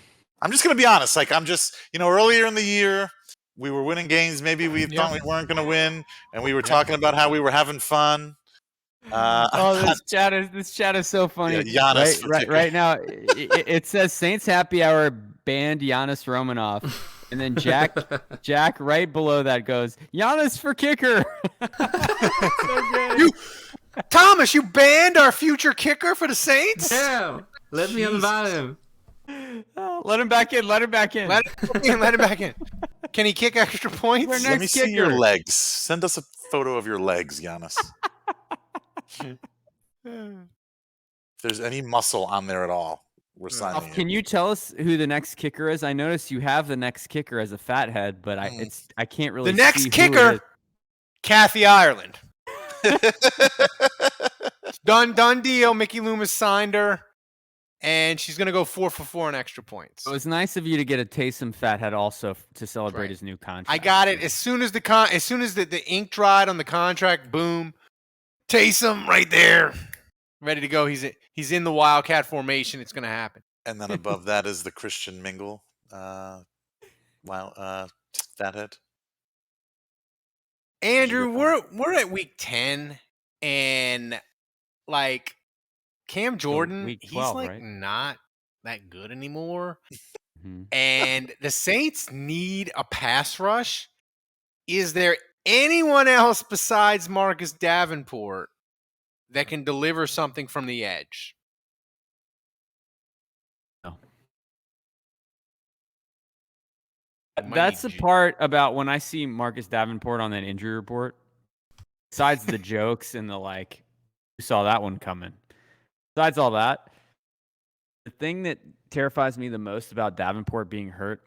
I'm just gonna be honest. Like, I'm just, earlier in the year we were winning games. Maybe we thought we weren't gonna win, and we were talking about how we were having fun. This chat is so funny. Yeah, Giannis right now, it says Saints Happy Hour banned Giannis Romanoff, and then Jack right below that goes Giannis for kicker. So good. Thomas, you banned our future kicker for the Saints? Damn. Let me unban him. Let him back in. Let him back in. Let him back in. Can he kick extra points? We're Let me next see your kicker. legs. Send us a photo of your legs, Giannis. If there's any muscle on there at all, we're signing you. Can you tell us who the next kicker is? I noticed you have the next kicker as a fathead, but I can't really. The next see who kicker, it is. Kathy Ireland. Done deal. Mickey Loomis signed her, and she's gonna go 4 for 4 on extra points. It was nice of you to get a Taysom fathead also to celebrate Right. his new contract. I got it as soon as the ink dried on the contract. Boom, Taysom right there, ready to go. He's in the Wildcat formation. It's gonna happen. And then above that is the Christian Mingle. Fathead. Andrew, we're at week 10, and like Cam Jordan, week he's 12, like right? not that good anymore. Mhm. And the Saints need a pass rush. Is there anyone else besides Marcus Davenport that can deliver something from the edge? No. Might That's the need part about when I see Marcus Davenport on that injury report. Besides the jokes and the like, you saw that one coming. Besides all that, the thing that terrifies me the most about Davenport being hurt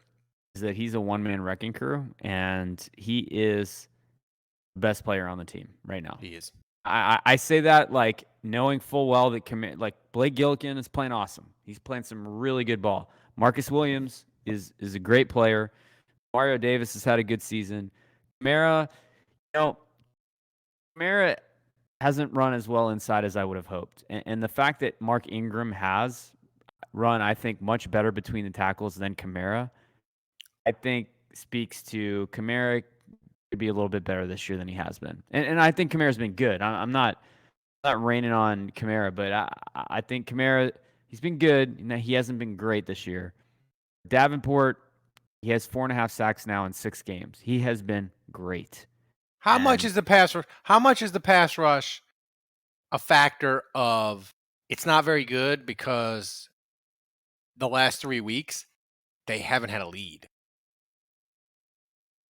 is that he's a one-man wrecking crew, and he is the best player on the team right now. He is. I say that like knowing full well that Blake Gillikin is playing awesome. He's playing some really good ball. Marcus Williams is a great player. Mario Davis has had a good season. Kamara hasn't run as well inside as I would have hoped. And the fact that Mark Ingram has run, I think, much better between the tackles than Kamara, I think speaks to Kamara could be a little bit better this year than he has been. And I think Kamara's been good. I'm not raining on Kamara, but I think Kamara, he's been good. He hasn't been great this year. Davenport, he has 4.5 sacks now in 6 games. He has been great. How much is the pass rush? How much is the pass rush a factor of it's not very good because the last 3 weeks they haven't had a lead.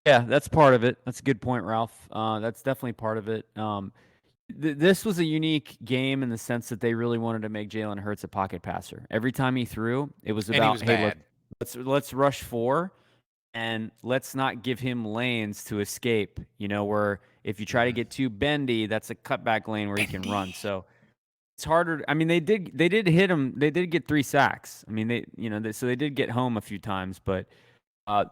Yeah, that's part of it. That's a good point, Ralph. That's definitely part of it. This was a unique game in the sense that they really wanted to make Jalen Hurts a pocket passer. Every time he threw, it was And he about, was hey, bad. let's rush 4, and let's not give him lanes to escape. Where if you try to get too bendy, that's a cutback lane where he can run. So it's harder. I mean, they did hit him. They did get 3 sacks. I mean, so they did get home a few times, but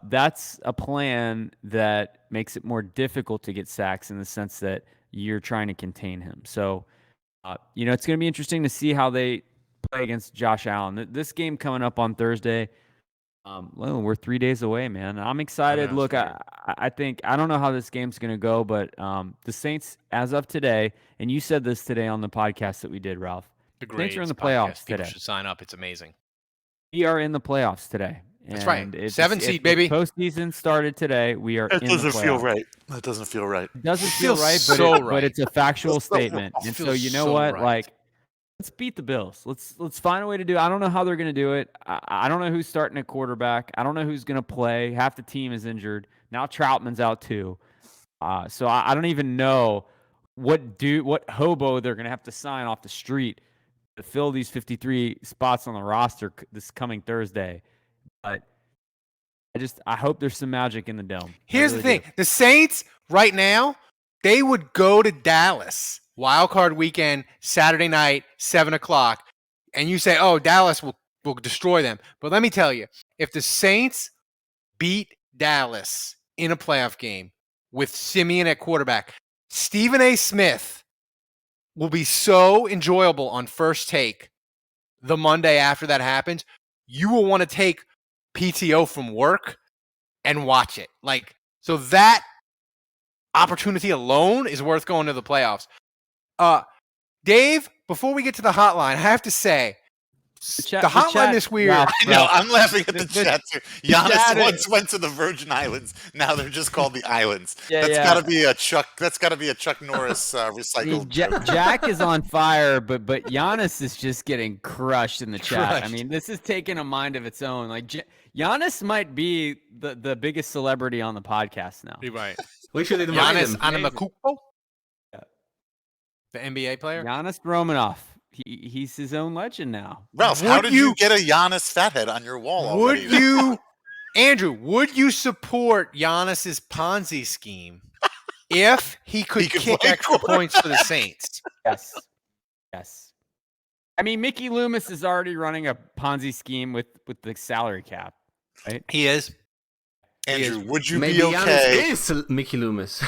that's a plan that makes it more difficult to get sacks in the sense that you're trying to contain him. So, it's going to be interesting to see how they play against Josh Allen. This game coming up on Thursday. Well, we're 3 days away, man. I'm excited. Look, I think I don't know how this game's going to go, but the Saints, as of today, and you said this today on the podcast that we did, Ralph. The Saints are in the podcast. playoffs People today. should sign up. It's amazing. We are in the playoffs today. That's right. And 7 seed, baby. Postseason started today. We are That in the playoffs. doesn't feel right. That doesn't feel right. It doesn't It feel feels right, so right. but it's a factual statement. It And so feels you know so what? right. Like, let's beat the Bills. Let's find a way to do it. I don't know how they're going to do it. I don't know who's starting at quarterback. I don't know who's going to play. Half the team is injured. Now Trautman's out too. So I don't even know what hobo they're going to have to sign off the street to fill these 53 spots on the roster this coming Thursday. But I hope there's some magic in the dome. Here's the thing. The Saints right now, they would go to Dallas wild card weekend, Saturday night, 7:00, and you say, "Oh, Dallas will destroy them." But let me tell you, if the Saints beat Dallas in a playoff game with Siemian at quarterback, Stephen A. Smith will be so enjoyable on First Take the Monday after that happens. You will want to take PTO from work and watch it. So that opportunity alone is worth going to the playoffs. Dave, before we get to the hotline, I have to say, the hotline this weird. Ralph, No, I'm laughing at the chat too. Giannis chat once went to the Virgin Islands. Now they're just called the Islands. Yeah, That's yeah. gotta be a Chuck. That's gotta be a Chuck Norris recycled. joke. Jack is on fire, but Giannis is just getting crushed in the chat. I Crushed. mean, this is taking a mind of its own. Like Giannis might be the biggest celebrity on the podcast now. You're right. We should invite Giannis him. Antetokounmpo, Yeah. the NBA player. Giannis Romanoff. He's his own legend now. Ralph, how did you get a Giannis fathead on your wall Would already? you, Andrew? Would you support Giannis's Ponzi scheme if he could could kick play extra points for the Saints? Yes. Yes. I mean, Mickey Loomis is already running a Ponzi scheme with the salary cap, right? He is. Andrew, would you Maybe be okay? Giannis is Mickey Loomis.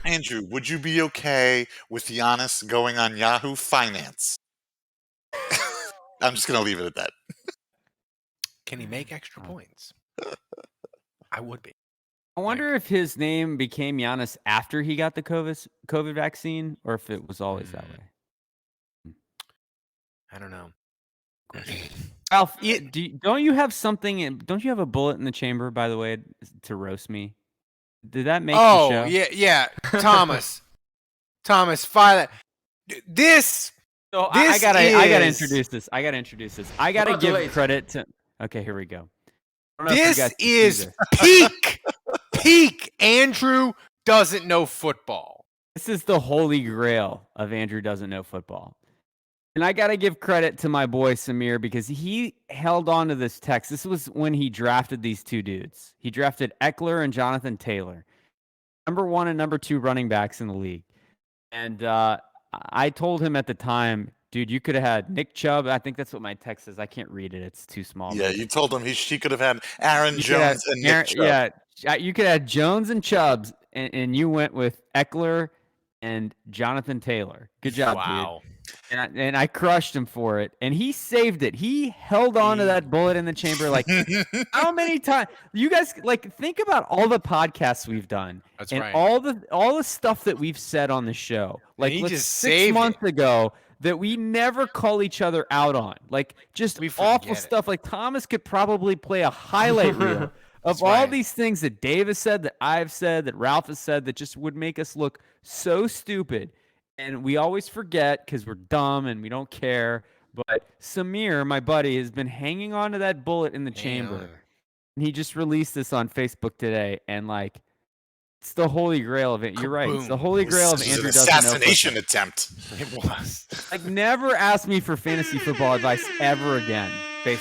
Andrew, would you be okay with Giannis going on Yahoo Finance? I'm just gonna leave it at that. Can he make extra points? I would be. I wonder if his name became Giannis after he got the COVID vaccine, or if it was always that way. I don't know. Ralph, don't you have something? Don't you have a bullet in the chamber, by the way, to roast me? Did that make the show? Oh, yeah. Thomas, fire that. This. So This I gotta is- introduce this. I gotta Not too give late. credit to. Okay, here we go. I don't know if you This guys can see is this. peak. Andrew doesn't know football. This is the holy grail of Andrew doesn't know football. And I got to give credit to my boy Samir because he held on to this text. This was when he drafted these two dudes. He drafted Eckler and Jonathan Taylor, number 1 and number 2 running backs in the league. And I told him at the time, dude, you could have had Nick Chubb. I think that's what my text says. I can't read it. It's too small. Yeah, you told him she could have had Aaron You could have Jones and Nick Chubb. Yeah, you could have Jones and Chubbs, and you went with Eckler and Jonathan Taylor. Good job, Wow. dude. And I crushed him for it, and he saved it. He held on to that bullet in the chamber. Like, how many times? You guys, think about all the podcasts we've done, That's and right. all the stuff that we've said on the show. Like, he let's just 6 saved months it. ago that we never call each other out on. Like, just We awful forget it. stuff. Like, Thomas could probably play a highlight reel of That's all right. these things that Dave has said, that I've said, that Ralph has said, that just would make us look so stupid. And we always forget because we're dumb and we don't care. But Samir, my buddy, has been hanging on to that bullet in the chamber. And he just released this on Facebook today. And, like, it's the holy grail of it. You're right. It's the holy grail of This is Andrew an doesn't know assassination football. attempt. It was. Like, never ask me for fantasy football advice ever again.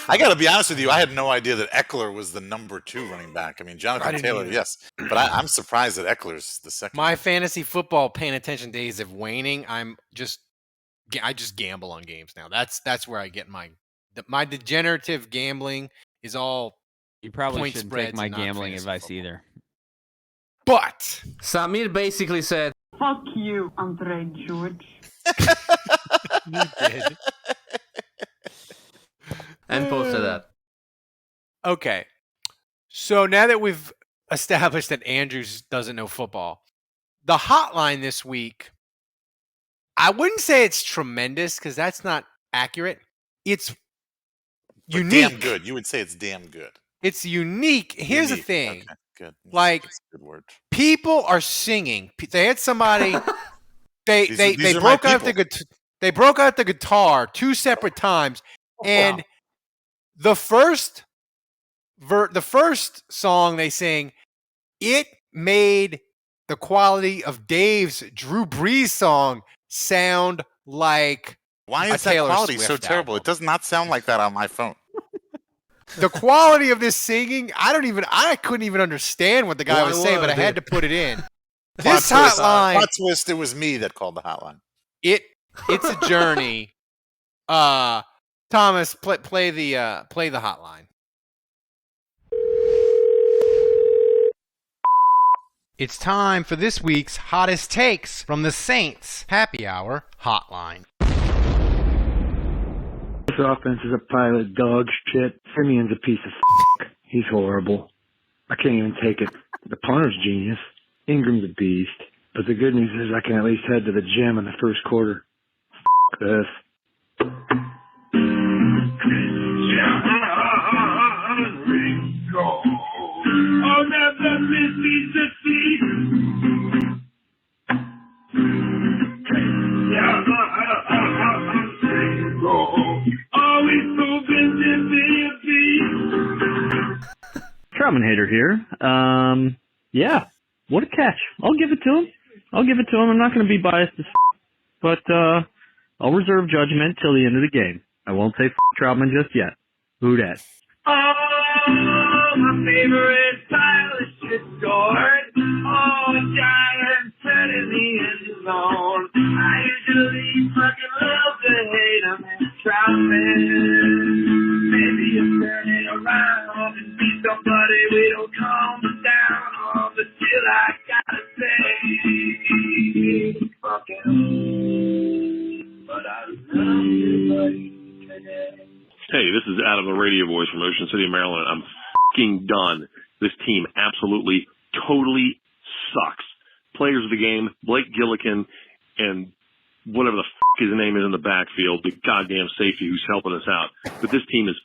I got to be honest with you. I had no idea that Eckler was the number 2 running back. I mean, Jonathan Taylor, yes. But I'm surprised that Eckler's the second. My fantasy football paying attention days of waning. I just gamble on games now. That's where I get my degenerative gambling is all. You probably point shouldn't spreads take my and not gambling fantasy advice football. either. But Samir basically said, Fuck you, Andre Juge. you did. and posted that. Okay. So now that we've established that Andrews doesn't know football, the hotline this week, I wouldn't say it's tremendous because that's not accurate. It's But unique. damn good. You would say it's damn good. It's unique. Here's the Unique. thing. Okay, good. Like, That's a good word. people are singing. They had somebody. They These are broke my out the they broke out the guitar 2 separate times, and the first song they sing, it made the quality of Dave's Drew Brees song sound like Why a is that Taylor quality so Swift terrible? album. It does not sound like that on my phone. The quality of this singing. I couldn't even understand what the guy was saying, but I had to put it in. This hotline. Plot twist, it was me that called the hotline. It's a journey. Thomas, play the hotline. It's time for this week's hottest takes from the Saints Happy Hour Hotline. This offense is a pile of dog shit. Siemian's a piece of He's horrible. I can't even take it. The punter's genius. Ingram's a beast. But the good news is I can at least head to the gym in the first quarter. This. Trautman hater here. Yeah, what a catch. I'll give it to him. I'm not going to be biased as but I'll reserve judgment till the end of the game. I won't say Trautman just yet. Who dat? Oh, my favorite style is shit scored. Oh, Giants set in the end zone. I usually fucking love to hate him, Trautman. Maybe you turn it around and be somebody we don't come down on. But still I gotta say, fucking, but I love you today. Hey, this is Adam, the radio voice from Ocean City, Maryland. I'm f***ing done. This team absolutely, totally sucks. Players of the game, Blake Gillikin and whatever the his name is in the backfield, the goddamn safety who's helping us out. But this team is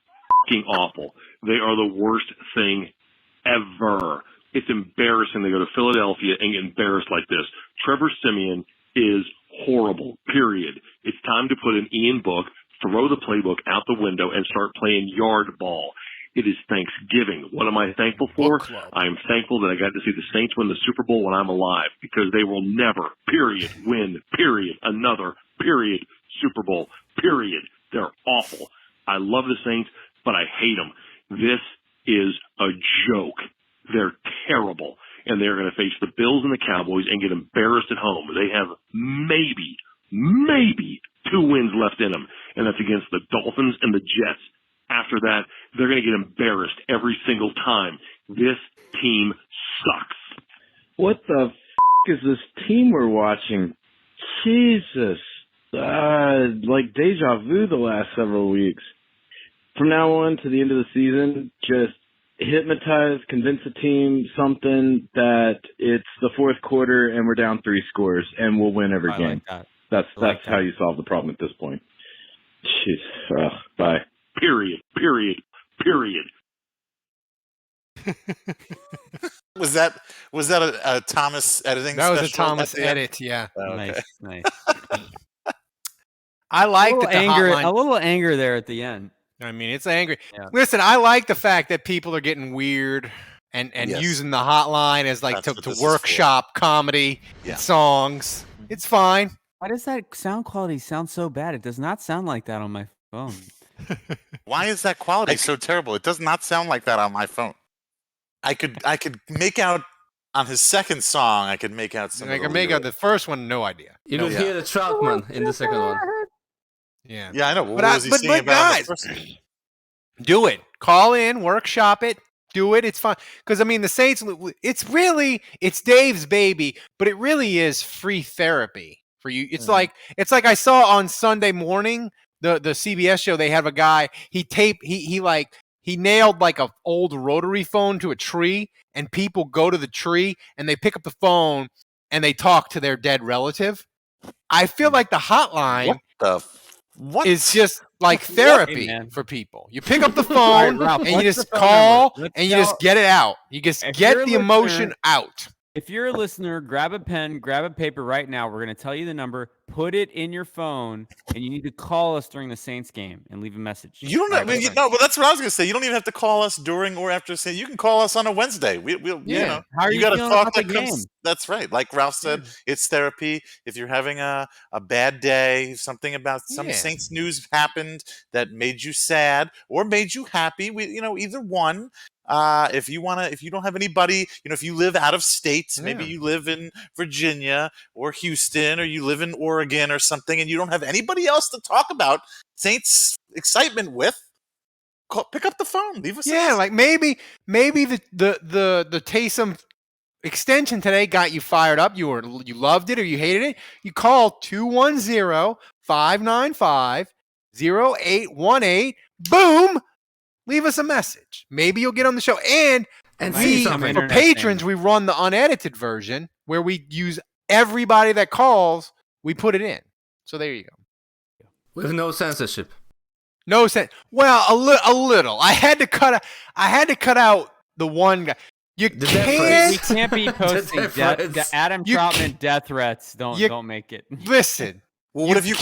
f***ing awful. They are the worst thing ever. It's embarrassing to go to Philadelphia and get embarrassed like this. Trevor Siemian is horrible, period. It's time to put in Ian Book, throw the playbook out the window, and start playing yard ball. It is Thanksgiving. What am I thankful for? I am thankful that I got to see the Saints win the Super Bowl when I'm alive, because they will never, period, win, period, another, period, Super Bowl, period. They're awful. I love the Saints, but I hate them. This is a joke. They're terrible, and they're going to face the Bills and the Cowboys and get embarrassed at home. They have maybe 2 wins left in them, and that's against the Dolphins and the Jets. After that, they're going to get embarrassed every single time. This team sucks. What the is this team we're watching? Jesus. Like deja vu the last several weeks. From now on to the end of the season, just hypnotize, convince the team something that it's the fourth quarter and we're down 3 scores and we'll win every game. Like that. That's How you solve the problem at this point. Jeez. Bye. Period. Was that a Thomas editing? That was a special at Thomas the end? edit. Yeah. Oh, okay. Nice. I like that the hotline. A little anger there at the end. I mean, it's angry. Yeah. Listen, I like the fact that people are getting weird and Yes. using the hotline as like That's what to this is workshop comedy and songs. It's fine. Why does that sound quality sound so bad? It does not sound like that on my phone. Why is that quality so terrible? It does not sound like that on my phone. I could make out on his second song. I could make out some. I can make out the first one. No idea. You could hear the Trautman in the second one. Yeah. Yeah, I know. What But was he singing about in guys, the first one? do it. Call in, workshop it, do it. It's fun. Because I mean, the Saints. It's Dave's baby, but it really is free therapy for you. It's like I saw on Sunday morning the CBS show. They have a guy. He nailed like an old rotary phone to a tree, and people go to the tree and they pick up the phone and they talk to their dead relative. I feel like the hotline is just like therapy for people. You pick up the phone and you just call and you just get it out. You just get the emotion out. If you're a listener, grab a pen, grab a paper right now. We're going to tell you the number. Put it in your phone, and you need to call us during the Saints game and leave a message. You don't. I mean, no, but that's what I was going to say. You don't even have to call us during or after. Say you can call us on a Wednesday. We'll you know. How are you got to feeling talk. about the That comes. game? That's right. Like Ralph said, it's therapy. If you're having a bad day, something about some Saints news happened that made you sad or made you happy. Either one. If you don't have anybody, if you live out of state, maybe you live in Virginia or Houston, or you live in Oregon or something, and you don't have anybody else to talk about Saints excitement with, pick up the phone, leave us. Like maybe the Taysom extension today got you fired up. You loved it or you hated it. You call 210-595-0818. Boom. Leave us a message. Maybe you'll get on the show. And for patrons, we run the unedited version where we use everybody that calls. We put it in. So there you go. With no censorship. No sense. Well, a little. I had to cut out the one guy. We can't be posting Adam Trautman death threats. Don't make it. Listen. Well, what if you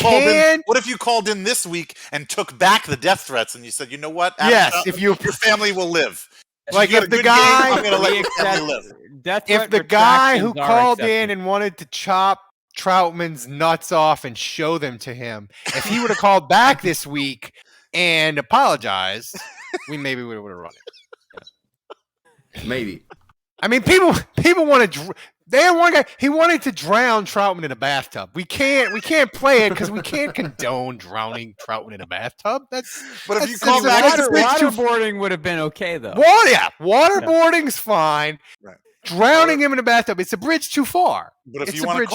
called in this week and took back the death threats and you said, you know what? Yes, your family will live. Like if the guy, I'm gonna let your family live. If the guy who called in and wanted to chop Trautman's nuts off and show them to him, if he would have called back this week and apologized, we maybe would have run it. Maybe. I mean, people want to. They had one guy. He wanted to drown Trautman in a bathtub. We can't play it because we can't condone drowning Trautman in a bathtub. But if you call back, waterboarding would have been okay though. Waterboarding's fine. Right. Drowning him in a bathtub, it's a bridge too far. But if you want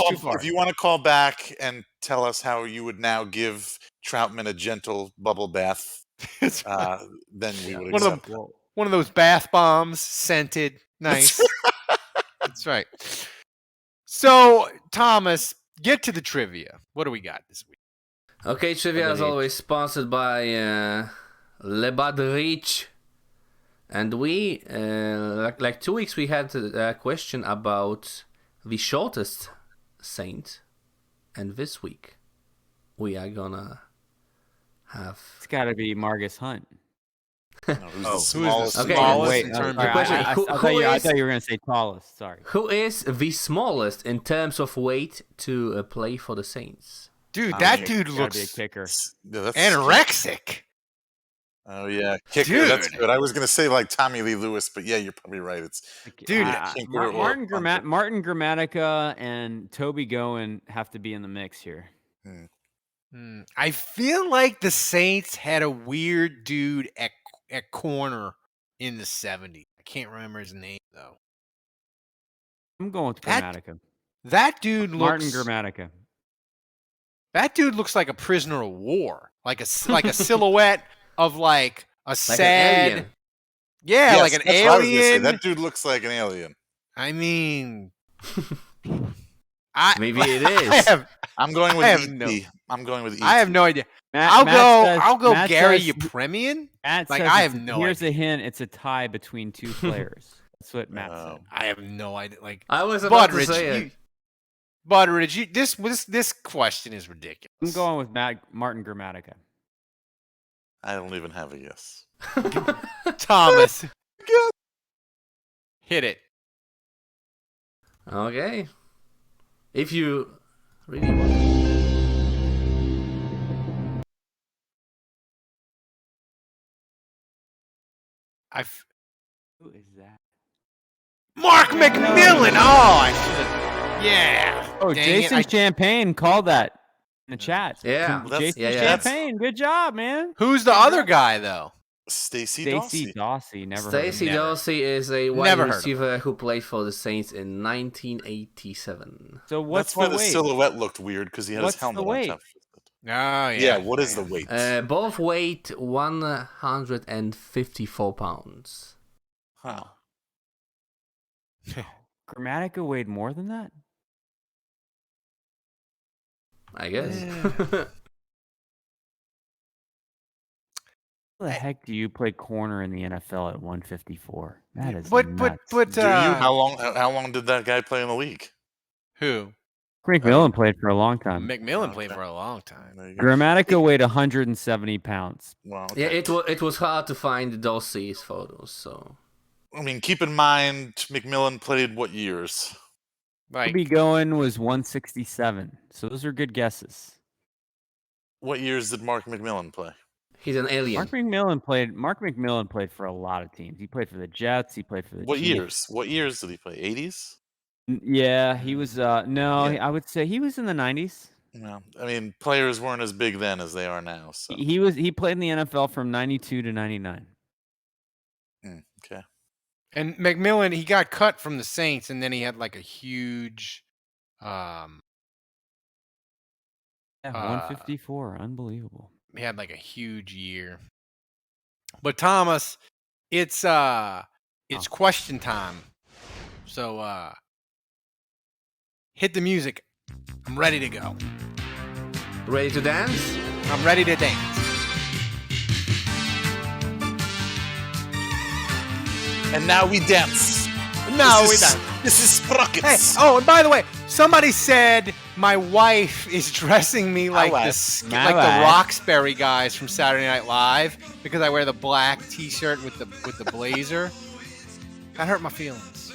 to call back and tell us how you would now give Trautman a gentle bubble bath, then we would accept. One of those bath bombs, scented, nice. That's right. So, Thomas, get to the trivia. What do we got this week? Okay, trivia is always sponsored by Le Badrich. And we, like 2 weeks, we had a question about the shortest saint. And this week, we are gonna have... It's got to be Margus Hunt. Who's the smallest? Okay, wait. I thought you were going to say tallest. Sorry. Who is the smallest in terms of weight to play for the Saints? Dude, that dude looks be a kicker. Anorexic. Oh yeah, kicker. Dude. That's good. I was going to say like Tommy Lee Lewis, but yeah, you're probably right. It's Martin Gramatica and Toby Goen have to be in the mix here. I feel like the Saints had a weird dude at corner in the 70s. I can't remember his name though. I'm going with Gramatica. That dude looks Martin Gramatica. That dude looks like a prisoner of war, like a silhouette of like a sad, an yes, like an alien. That dude looks like an alien. I mean, maybe it is. I'm going with E.T. I'm going with E.T. I have no idea. I'll go Gary Yepremian. I have no. Here's a hint: it's a tie between two players. That's what Matt said. I have no idea. Like I was about to say it. Budridge, this question is ridiculous. I'm going with Martin Gramatica. I don't even have a guess. Thomas. Hit it. Okay. If you really want. Who is that? Mark McMillan. Oh, I should have. Yeah. Oh, Dang Jason it. Champagne called that in the chat. Yeah. Jason yeah. Champagne. Good job, man. Who's the other guy though? Stacey Stacey Dawsey. Never Stacey heard of him. Dawsey is a wide Never heard of receiver who played for the Saints in 1987. So what's That's why the the weight? silhouette looked weird because he had What's his helmet the weight? on top. Oh, yeah. Yeah, what is the weight? Both weight 154 pounds. Huh. Gramatica weighed more than that? I guess. How the heck do you play corner in the NFL at 154? That is But nuts. Do you? How long did that guy play in the league? Who? McMillan played for a long time. McMillan played for a long time. Gramatica weighed 170 pounds. Wow. Yeah, it was hard to find Dawsey's photos, so. I mean, keep in mind, McMillan played what years? Like Kobe Goen was 167. So those are good guesses. What years did Mark McMillan play? He's an alien. Mark McMillan played for a lot of teams. He played for the Jets. He played for the What Chiefs. years? What years did he play? 80s? Yeah, he was. I would say he was in the 90s. No, I mean, players weren't as big then as they are now. So He played in the NFL from 92 to 99. Okay. And McMillan, he got cut from the Saints, and then he had like a huge, 154, unbelievable. He had like a huge year. But Thomas, it's question time. So hit the music. I'm ready to go. Ready to dance? I'm ready to dance. And now we dance. This is Sprockets. Hey, and by the way, somebody said my wife is dressing me like the Roxbury guys from Saturday Night Live because I wear the black T-shirt with the blazer. That hurt my feelings.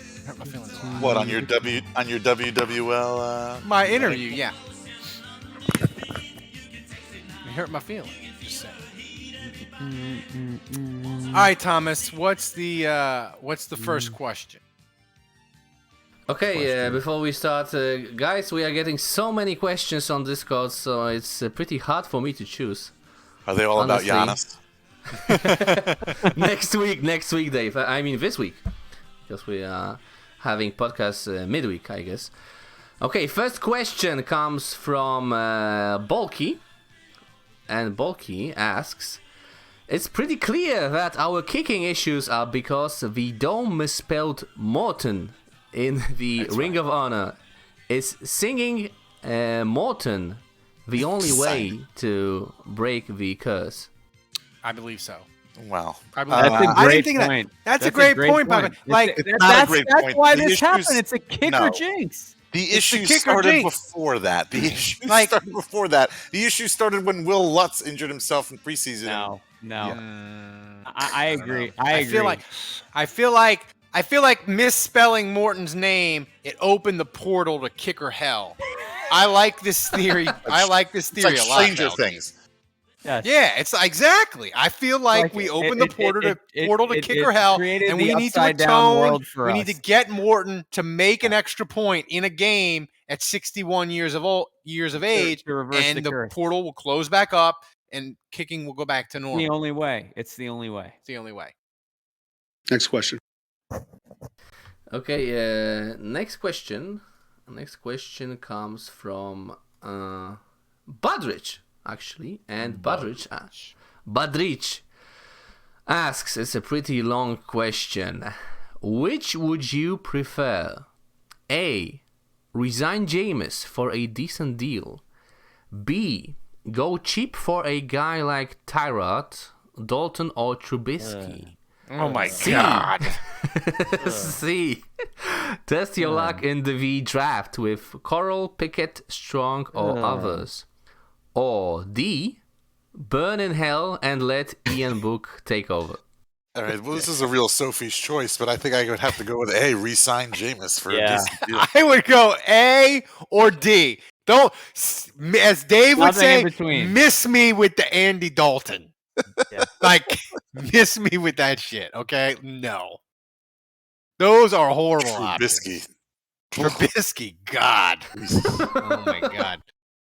What on your WWL? My interview, yeah. It hurt my feelings. Just saying. All right, Thomas. What's the first question? Okay, before we start, guys, we are getting so many questions on Discord, so it's pretty hard for me to choose. Are they all honestly. about Giannis? Next week, Dave. I mean this week, because we are having podcasts midweek, I guess. Okay, first question comes from Bulky, and Bulky asks, "It's pretty clear that our kicking issues are because we don't misspelled Morton in the Ring of Honor. Is singing Morton the only way to break the curse?" I believe so. Wow. That's a great point. That's a great point, Papa. Like that's why this happened. It's a kicker jinx. The issue started before that. The issue started before that. The issue started when Will Lutz injured himself in preseason. No. I agree. I feel like misspelling Morton's name, it opened the portal to kicker hell. I like this theory. I like this theory it's a lot. Stranger Things. Yes. Yeah, it's exactly. I feel like we opened the portal to kicker hell, and we need to atone. We need to get Morton to make an extra point in a game at 61 years of age, and the portal will close back up, and kicking will go back to normal. It's the only way. It's the only way. Next question. Okay, next question. Next question comes from Budrich, actually, and Budrich asks, it's a pretty long question. Which would you prefer? A. Resign Jameis for a decent deal. B. Go cheap for a guy like Tyrod, Dalton, or Trubisky. Oh my C. God. C. Test your luck in the V draft with Coral, Pickett, Strong, or others. Or D. Burn in hell and let Ian Book take over. All right. Well, this is a real Sophie's choice, but I think I would have to go with A. Re-sign Jameis for a decent deal. I would go A or D. Don't, as Dave would Nothing in say, between. miss me with the Andy Dalton. Yeah. Like, miss me with that shit, okay? No. Those are horrible options. Trubisky, God. Oh, my God.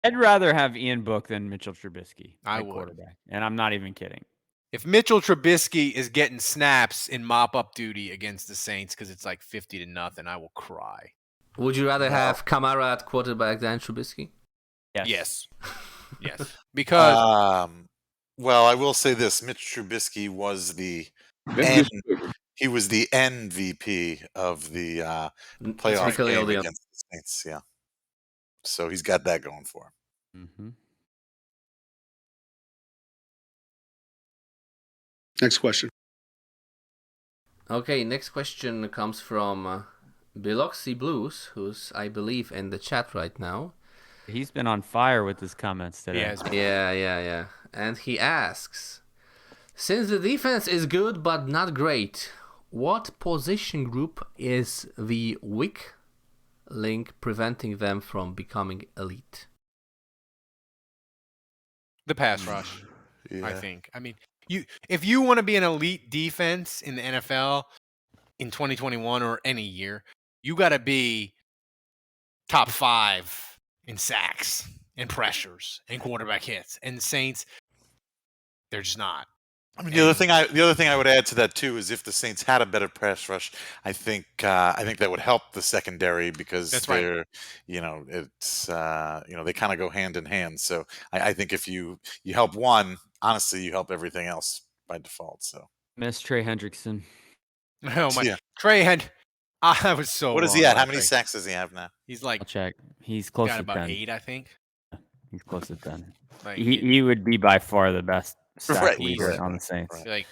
I'd rather have Ian Book than Mitchell Trubisky I at would. quarterback. And I'm not even kidding. If Mitchell Trubisky is getting snaps in mop-up duty against the Saints because it's like 50-0, I will cry. Would you rather have Kamara at quarterback than Trubisky? Yes. Yes. Because well, I will say this: Mitch Trubisky was the he was the MVP of the playoff game against the Saints. Yeah, so he's got that going for him. Mm-hmm. Next question. Okay, next question comes from Biloxi Blues, who's, I believe, in the chat right now. He's been on fire with his comments today. Yeah. And he asks, since the defense is good but not great, what position group is the weak link preventing them from becoming elite? the pass rush, I Yeah. think. I mean, if you want to be an elite defense in the NFL in 2021 or any year, you got to be top 5 in sacks and pressures and quarterback hits. And the Saints, they're just not. I mean, the other thing I would add to that too is if the Saints had a better pass rush, I think that would help the secondary because That's right. they're, it's they kind of go hand in hand. So I think if you help one, honestly, you help everything else by default. So Miss Trey Hendrickson. Oh my! Yeah. Trey had. I was so. What is he at? How many sacks does he have now? He's like. I'll check. He's close got to about 10. 8, I think. He's close to 10. Like, he would be by far the best sack Right, leader right, on the Saints. Like,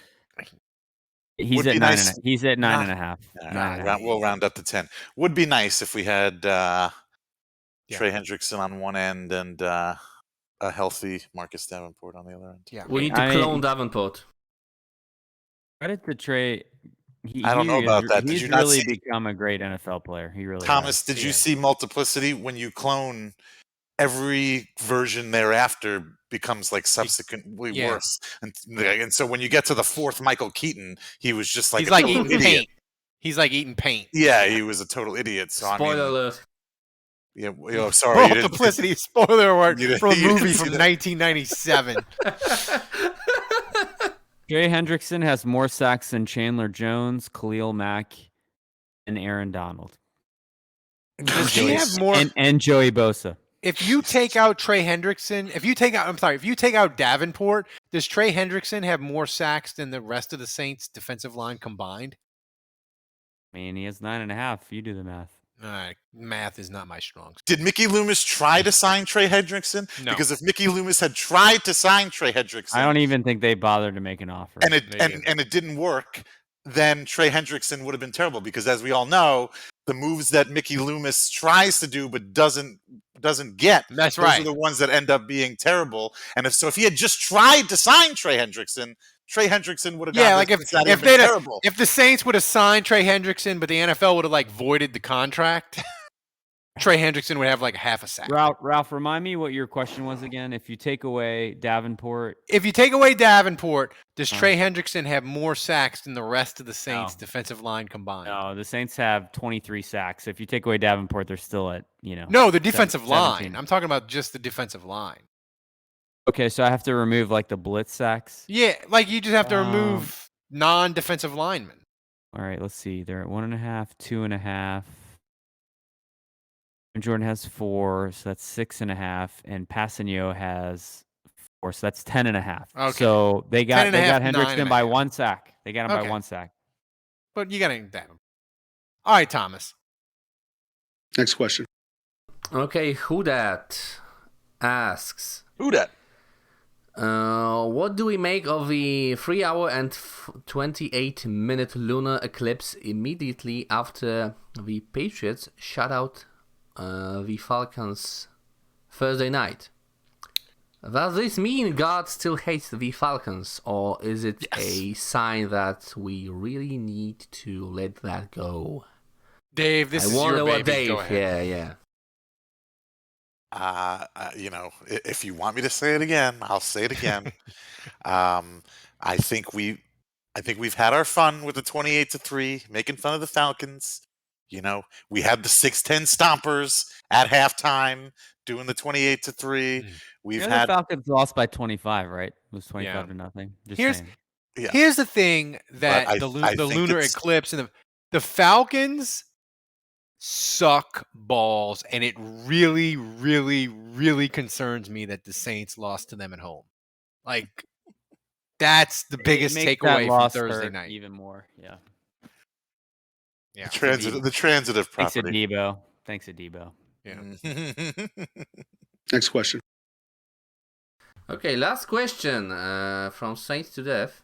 He's Would at be 9 nice. He's at 9.5. We'll round up to 10. Would be nice if we had Trey Hendrickson on one end and a healthy Marcus Davenport on the other end. Yeah, we need to clone Davenport. Credit to Trey. I don't know about that. Did He's you not really see become a great NFL player. He really Thomas, has. did you see multiplicity? When you clone, every version thereafter becomes like subsequently worse. And so when you get to the 4th Michael Keaton, he was just like he's a like total eating idiot. paint. He's like eating paint. Yeah, he was a total idiot. So Spoiler alert. Yeah, sorry. Multiplicity, spoiler alert, from a you movie didn't from see that. 1997. Trey Hendrickson has more sacks than Chandler Jones, Khalil Mack, and Aaron Donald. Does he have more? And Joey Bosa. If you take out Trey Hendrickson, if you take out Davenport, does Trey Hendrickson have more sacks than the rest of the Saints defensive line combined? I mean, he has 9.5. You do the math. Math is not my strong suit. Did Mickey Loomis try to sign Trey Hendrickson? No. Because if Mickey Loomis had tried to sign Trey Hendrickson, I don't even think they bothered to make an offer. and it didn't work, then Trey Hendrickson would have been terrible. Because as we all know, the moves that Mickey Loomis tries to do but doesn't get, That's those right. are the ones that end up being terrible. And if he had just tried to sign Trey Hendrickson would have Yeah, like if terrible. if the Saints would have signed Trey Hendrickson, but the NFL would have voided the contract, Trey Hendrickson would have half a sack. Ralph, remind me what your question was again. If you take away Davenport, If you take away Davenport, does Trey Hendrickson have more sacks than the rest of the Saints defensive line combined? no, the Saints have 23 sacks. If you take away Davenport, they're still at No, the defensive 17. line. I'm talking about just the defensive line. Okay, so I have to remove the blitz sacks. Yeah, you just have to remove non-defensive linemen. All right, let's see. They're at 1.5, 2.5. Jordan has 4, so that's 6.5, and Passanio has 4, so that's 10.5. Okay. So they got 10.5, Hendrickson by 9.5. 1 sack. They got him by Okay. 1 sack. But you got to Davenport. All right, Thomas. Next question. Okay, who that asks? Who dat? What do we make of the 3 hour and 28-minute lunar eclipse immediately after the Patriots shut out the Falcons Thursday night? Does this mean God still hates the Falcons, or is it a sign that we really need to let that go? Dave, this is your baby. I wonder what Dave. Go ahead. Yeah. If you want me to say it again, I'll say it again. I think we've had our fun with the 28-3, making fun of the Falcons. We had the 6-10 stompers at halftime doing the 28-3. We've had the Falcons lost by 25, right? It was 25-0. Just saying. Here's the thing that the lunar eclipse and the Falcons suck balls, and it really, really, really concerns me that the Saints lost to them at home. Like, that's the biggest takeaway from Thursday night. Even more, yeah. The transitive property. Thanks, Adebo. Yeah. Next question. Okay, last question from Saints to Death.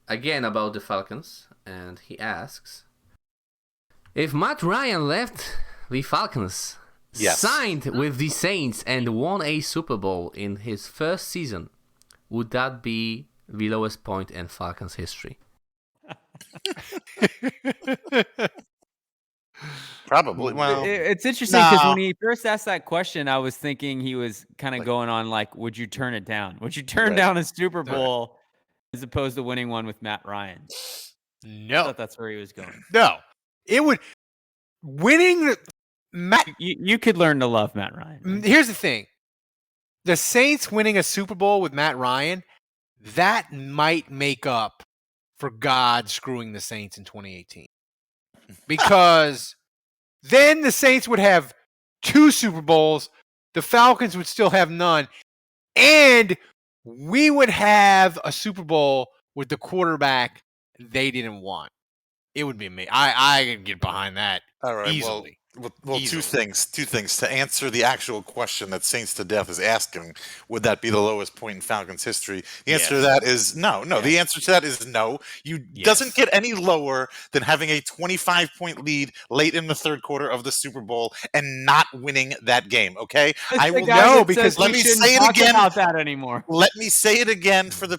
Again about the Falcons, and he asks, if Matt Ryan left the Falcons, signed with the Saints, and won a Super Bowl in his first season, would that be the lowest point in Falcons history? Probably. Well, it's interesting because when he first asked that question, I was thinking he was kind of going on like, would you turn it down? Would you turn down a Super Bowl as opposed to winning one with Matt Ryan? No. I thought that's where he was going. No. It would... Winning... You could learn to love Matt Ryan. Right? Here's the thing. The Saints winning a Super Bowl with Matt Ryan, that might make up for God screwing the Saints in 2018. Because then the Saints would have 2 Super Bowls, the Falcons would still have none, and we would have a Super Bowl with the quarterback they didn't want. It would be amazing. I could get behind that easily. Well, two things. To answer the actual question that Saints to Death is asking, would that be the lowest point in Falcons history? The answer to that is no. No, the answer to that is no. Doesn't get any lower than having a 25-point lead late in the third quarter of the Super Bowl and not winning that game. Okay, I will know because let me say it again. About that anymore. Let me say it again for the.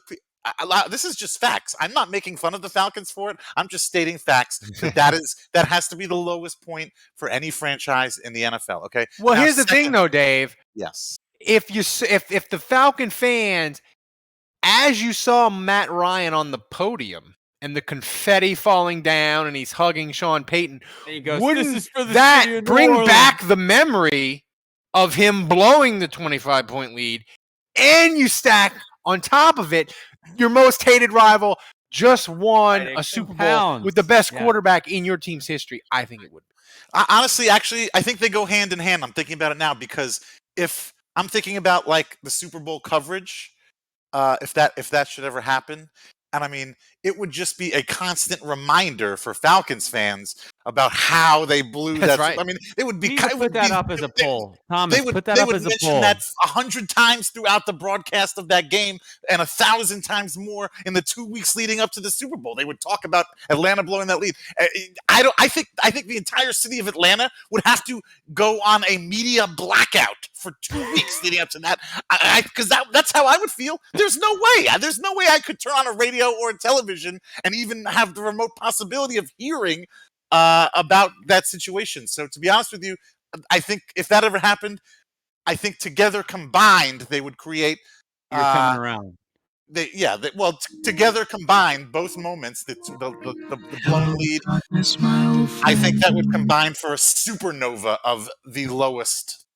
This is just facts. I'm not making fun of the Falcons for it. I'm just stating facts. That has to be the lowest point for any franchise in the NFL. Okay. Well, here's the thing, though, Dave. Yes. If the Falcon fans, as you saw Matt Ryan on the podium and the confetti falling down and he's hugging Sean Payton, wouldn't that bring back the memory of him blowing the 25-point lead? And you stack on top of it, your most hated rival just won a Super Bowl with the best quarterback in your team's history. I think it would. Honestly, actually, I think they go hand in hand. I'm thinking about it now because if I'm thinking about like the Super Bowl coverage, if that should ever happen, and I mean, it would just be a constant reminder for Falcons fans about how they blew that. Right. I mean, it would be. Put that up as a poll, Thomas. Put that up as a poll. They would mention that 100 times throughout the broadcast of that game, and 1,000 times more in the 2 weeks leading up to the Super Bowl. They would talk about Atlanta blowing that lead. I think the entire city of Atlanta would have to go on a media blackout for 2 weeks leading up to that. Because that's how I would feel. There's no way. There's no way I could turn on a radio or a television and even have the remote possibility of hearing about that situation. So to be honest with you, I think if that ever happened, I think together combined they would create. You're coming around. Together combined, both moments, the blown lead, I think that would combine for a supernova of the lowest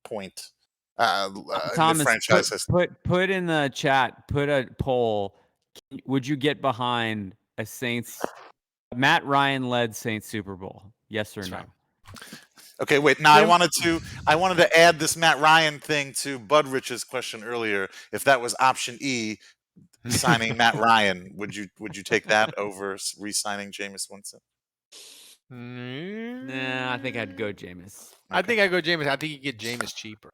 point. Thomas, the franchise history. Put in the chat. Put a poll. Would you get behind a Saints? Matt Ryan led Saints Super Bowl. Yes or no? Right. Okay, wait. Now I wanted to add this Matt Ryan thing to Budrich's question earlier. If that was option E, signing Matt Ryan, would you take that over re-signing Jameis Winston? Nah, I think I'd go Jameis. I think I'd go Jameis. I think you get Jameis cheaper.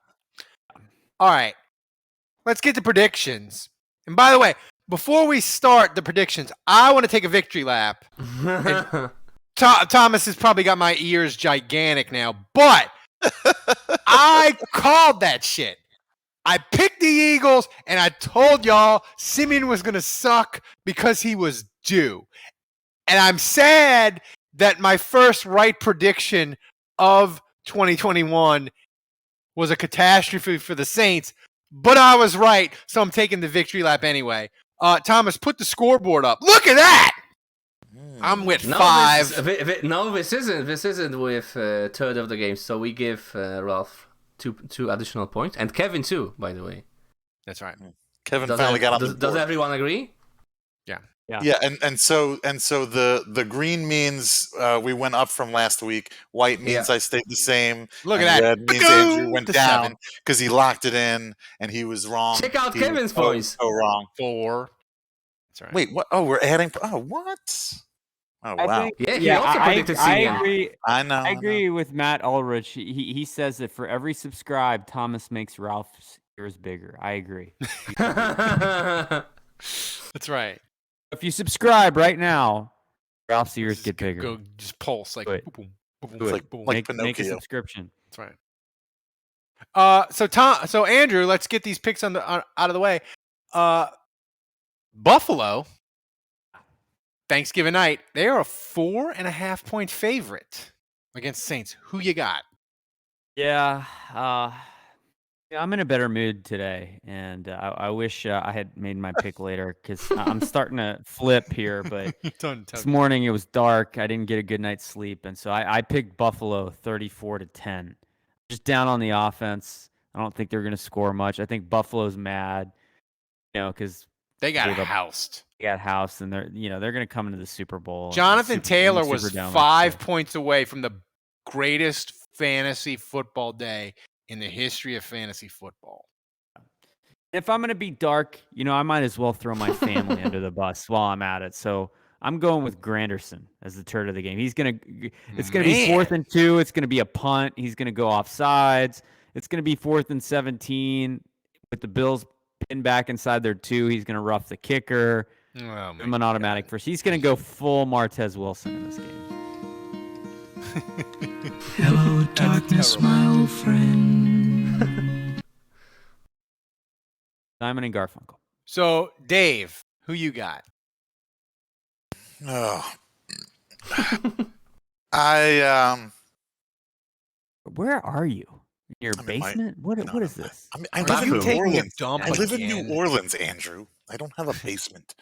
All right. let's get to predictions. And by the way, before we start the predictions, I want to take a victory lap. Thomas has probably got my ears gigantic now, but I called that shit. I picked the Eagles, and I told y'all Siemian was going to suck because he was due. And I'm sad that my first right prediction of 2021 was a catastrophe for the Saints, but I was right, so I'm taking the victory lap anyway. Thomas, put the scoreboard up. Look at that! I'm with 5. This isn't with third of the game, so we give Ralph two additional points, and Kevin too, by the way. That's right. Kevin finally got on the board. Does everyone agree? Yeah, and so the green means we went up from last week. White means I stayed the same. Look at that. Red means Andrew went down because he locked it in and he was wrong. Check out Kevin's points. So wrong. 4. That's right. Wait, what? Oh, we're adding. Oh, what? Oh, wow. He also predicted Siemian. I agree. I know. I agree with Matt Ulrich. He says that for every subscribe, Thomas makes Ralph's ears bigger. I agree. That's right. If you subscribe right now, Ralph's ears get bigger. Go just pulse like boom, boom, boom, boom, boom. Like Make a subscription. That's right. So Andrew, let's get these picks out of the way. Buffalo, Thanksgiving night, they are a 4.5 point favorite against Saints. Who you got? Yeah, I'm in a better mood today, and I wish I had made my pick later because I'm starting to flip here. But this morning it was dark. I didn't get a good night's sleep, and so I picked Buffalo 34-10. Just down on the offense. I don't think they're going to score much. I think Buffalo's mad, because they got housed. They got housed, and they're going to come into the Super Bowl. Jonathan Taylor was 5 points away from the greatest fantasy football day in the history of fantasy football. If I'm going to be dark, I might as well throw my family under the bus while I'm at it. So I'm going with Granderson as the turd of the game. It's going to be 4th and 2. It's going to be a punt. He's going to go off sides. It's going to be 4th and 17 with the Bills pinned back inside their 2. He's going to rough the kicker. I'm an automatic first. He's going to go full Martez Wilson in this game. Hello, darkness, my old friend. Simon and Garfunkel. So, Dave, who you got? Oh. Where are you? In your basement? What is this? I live in New Orleans. I live in New Orleans, Andrew. I don't have a basement.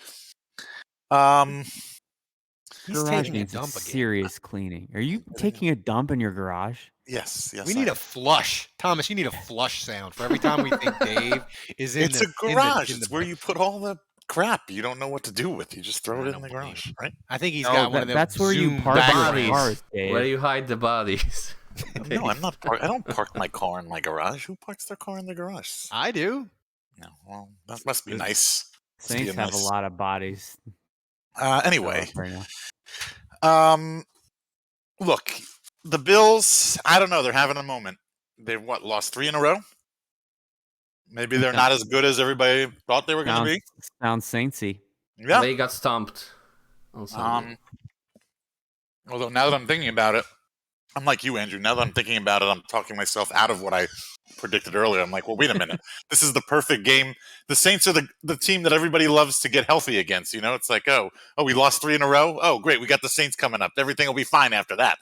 He's taking a dump again. Serious cleaning. Are you taking a dump in your garage? Yes. We need a flush. Thomas, you need a flush sound for every time we think Dave is in It's a garage. It's where you put all the crap you don't know what to do with. You just throw it in the garage, right? I think he's got one of them. That's where you park your cars, Dave. Where you hide the bodies. No, I'm not. I don't park my car in my garage. Who parks their car in their garage? I do. No, well, that must be nice. Saints have a lot of bodies. Anyway, look, the Bills. I don't know. They're having a moment. They've lost 3 in a row. Maybe they're not as good as everybody thought they were going to be. Sounds Saintsy. Yeah, they got stomped. Although now that I'm thinking about it, I'm like you, Andrew. Now that I'm thinking about it, I'm talking myself out of what I predicted earlier. I'm like, well, wait a minute. This is the perfect game. The Saints are the team that everybody loves to get healthy against. It's like, oh, we lost 3 in a row. Oh, great. We got the Saints coming up. Everything will be fine after that.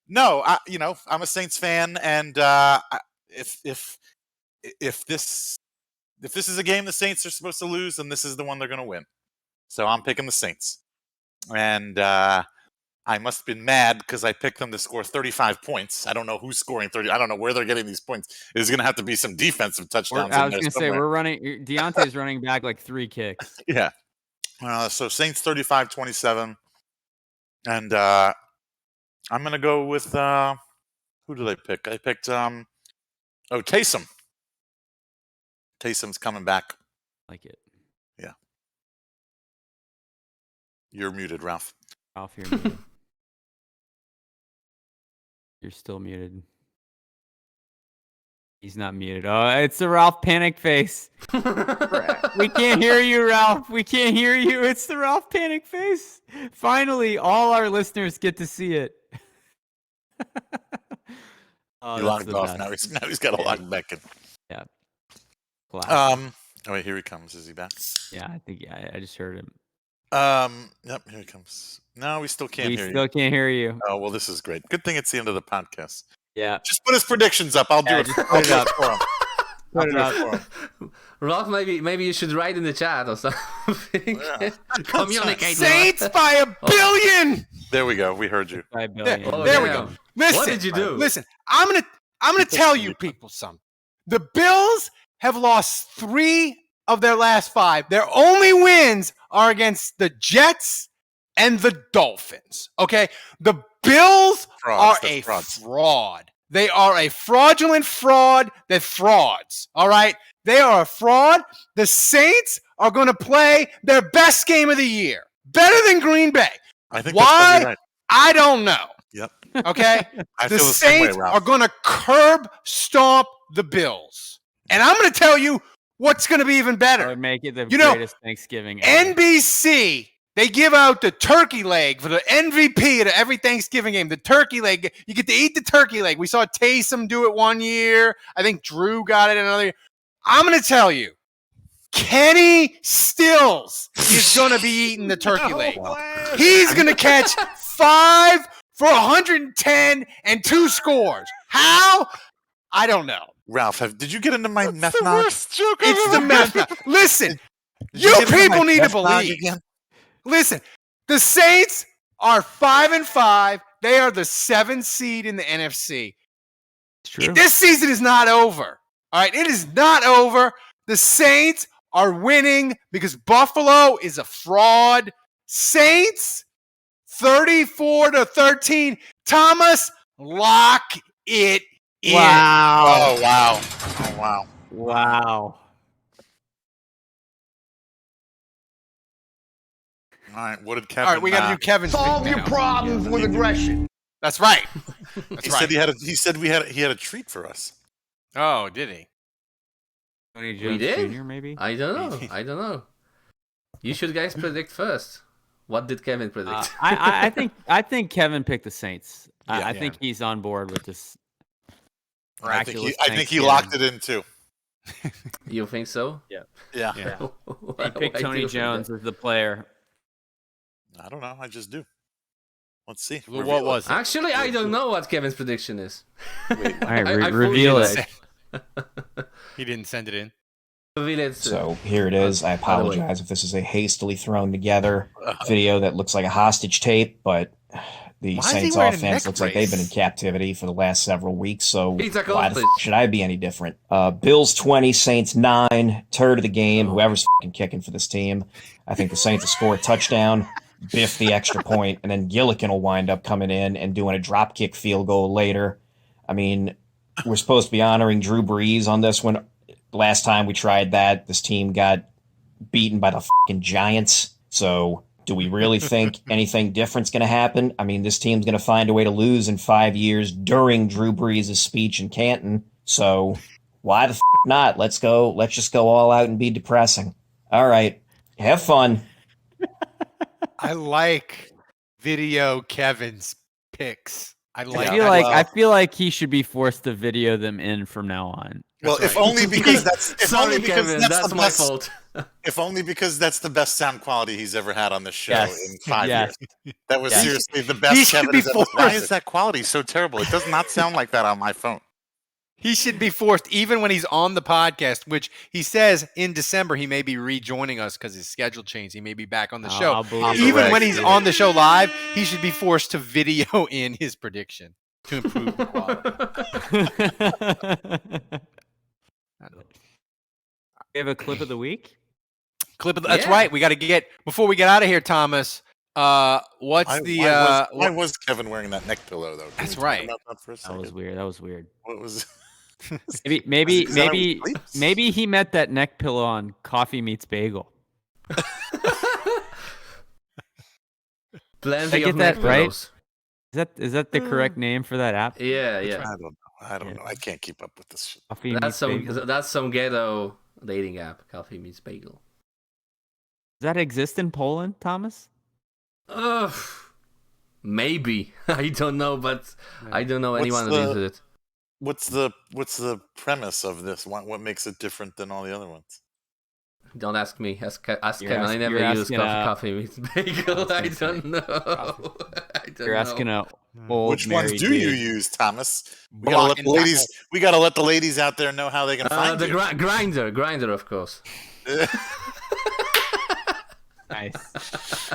No, I'm a Saints fan, and if this is a game the Saints are supposed to lose, then this is the one they're going to win. So I'm picking the Saints, and I must have been mad because I picked them to score 35 points. I don't know who's scoring 30. I don't know where they're getting these points. There's going to have to be some defensive touchdowns. I was going to say, we're running. Deontay's running back like 3 kicks. Yeah. So Saints 35-27. And I'm going to go with, who did I pick? I picked, Taysom. Taysom's coming back. Like it. Yeah. You're muted, Ralph. Ralph, you're muted. You're still muted. He's not muted. Oh, it's the Ralph panic face. We can't hear you, Ralph. We can't hear you. It's the Ralph panic face. Finally, all our listeners get to see it. He logged off. Now he's got to log back in. Yeah. Oh wait, here he comes. Is he back? Yeah, I think I just heard him. Yep, here he comes. No, we still can't hear you. We still can't hear you. Oh well, this is great. Good thing it's the end of the podcast. Yeah. Just put his predictions up. I'll do it. I'll do it for him. Put it up. Ralph, maybe you should write in the chat or something. Yeah. Communicate. Saints by $1 billion. There we go. We heard you. By $1 billion. There we go. Listen, What did you do? Listen, I'm gonna tell you people something. The Bills have lost 3 of their last 5. Their only wins are against the Jets and the Dolphins. Okay, the Bills are a fraud. They are a fraudulent fraud that frauds. All right, they are a fraud. The Saints are going to play their best game of the year, better than Green Bay. I think why? That's probably right. I don't know. Yep. Okay, I the feel the same way, Saints Ralph. are going to curb stomp the Bills, and I'm going to tell you what's going to be even better. That would make it the You know, greatest Thanksgiving ever. NBC, they give out the turkey leg for the MVP at every Thanksgiving game. The turkey leg, you get to eat the turkey leg. We saw Taysom do it one year. I think Drew got it another year. I'm going to tell you, Kenny Stills is going to be eating the turkey leg. He's going to catch 5 for 110 and 2 scores. How? I don't know. Ralph, did you get into my meth knowledge? It's the meth. Listen, Did you get into people my need to meth knowledge believe. again? Listen, the Saints are 5-5. They are the 7th seed in the NFC. It's true. This season is not over. All right, it is not over. The Saints are winning because Buffalo is a fraud. Saints 34-13. Thomas, lock it in. Wow. Oh wow. Oh wow. Wow. All right. What did Kevin? All right, we got to do Kevin's. Solve pick your now. problems with aggression. That's right. That's He right. said he had a treat for us. Oh, did he? Tony We Jones did? Jr. maybe? I don't know. You should guys predict first. What did Kevin predict? I think Kevin picked the Saints. Yeah. I think he's on board with this. I think miraculous he locked it in too. You think so? Yeah. Yeah. He Why picked do Tony you think Jones that? as the player. I don't know. I just do. Let's see. Well, what was it? Actually, I don't know what Kevin's prediction is. All right, I fully reveal deny. it. He didn't send it in. Reveal it. So here it is. I By the way. apologize if this is a hastily thrown together video that looks like a hostage tape, but the Why is he Saints wearing a offense neck looks like they've been in brace? captivity for the last several weeks, so He's a why the hostage. should I be any different? Bills 20, Saints 9, turd of the game, whoever's kicking for this team. I think the Saints will score a touchdown, biff the extra point, and then Gillikin will wind up coming in and doing a drop kick field goal later. I mean, we're supposed to be honoring Drew Brees on this one. Last time we tried that, this team got beaten by the fucking Giants. So do we really think anything different's going to happen? I mean, this team's going to find a way to lose in 5 years during Drew Brees' speech in Canton. So why the not? Let's just go all out and be depressing. All right. Have fun. I like video Kevin's picks. I feel like he should be forced to video them in from now on. Well, if only because that's Kevin, that's my fault. If only because that's the best sound quality he's ever had on this show Yes. in 5 Yes. years. That was Yes. seriously the He best should Kevin be has ever. Why forced. is that quality so terrible? It does not sound like that on my phone. He should be forced, even when he's on the podcast, which he says in December he may be rejoining us because his schedule changed. He may be back on the show. I'll believe Even Correct. when he's on the show live, he should be forced to video in his prediction to improve the quality. We have a clip of the week. That's Yeah. right. We got to get before we get out of here, Thomas. What's Why was Kevin wearing that neck pillow though? Can That's we talk right. about that for a That second? was weird. That was weird. What was? Maybe Is that how he sleeps? maybe he met that neck pillow on Coffee Meets Bagel. Plenty Did I of get that neck right? pillows. Is that the correct name for that app? Yeah, I yeah. don't know. I don't know. I can't keep up with this shit. Coffee That's meets bagel. that's some ghetto dating app. Coffee meets bagel. Does that exist in Poland, Thomas? Maybe. I don't know, but I don't know anyone who uses it. What's the premise of this? What makes it different than all the other ones? Don't ask me. Ask Kevin. I never use coffee meets bagel. I don't know. You're asking a old Which ones married do you dude. use, Thomas? We gotta let the ladies out there know how they can find you. Grinder, of course. Nice.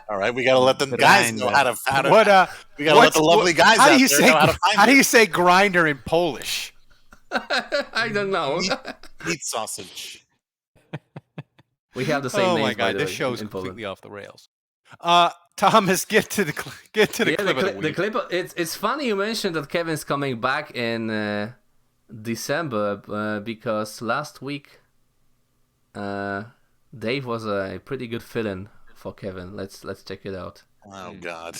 All right, we gotta let the guys know how to. We gotta let the lovely guys how out do you there say, know how to find How do you say grinder in Polish? I don't know. Meat sausage. We have the same names. Oh my god, this show's completely off the rails. Thomas, get to the clip of the week. The clip. It's funny you mentioned that Kevin's coming back in December because last week Dave was a pretty good fill-in for Kevin. Let's check it out. Oh God.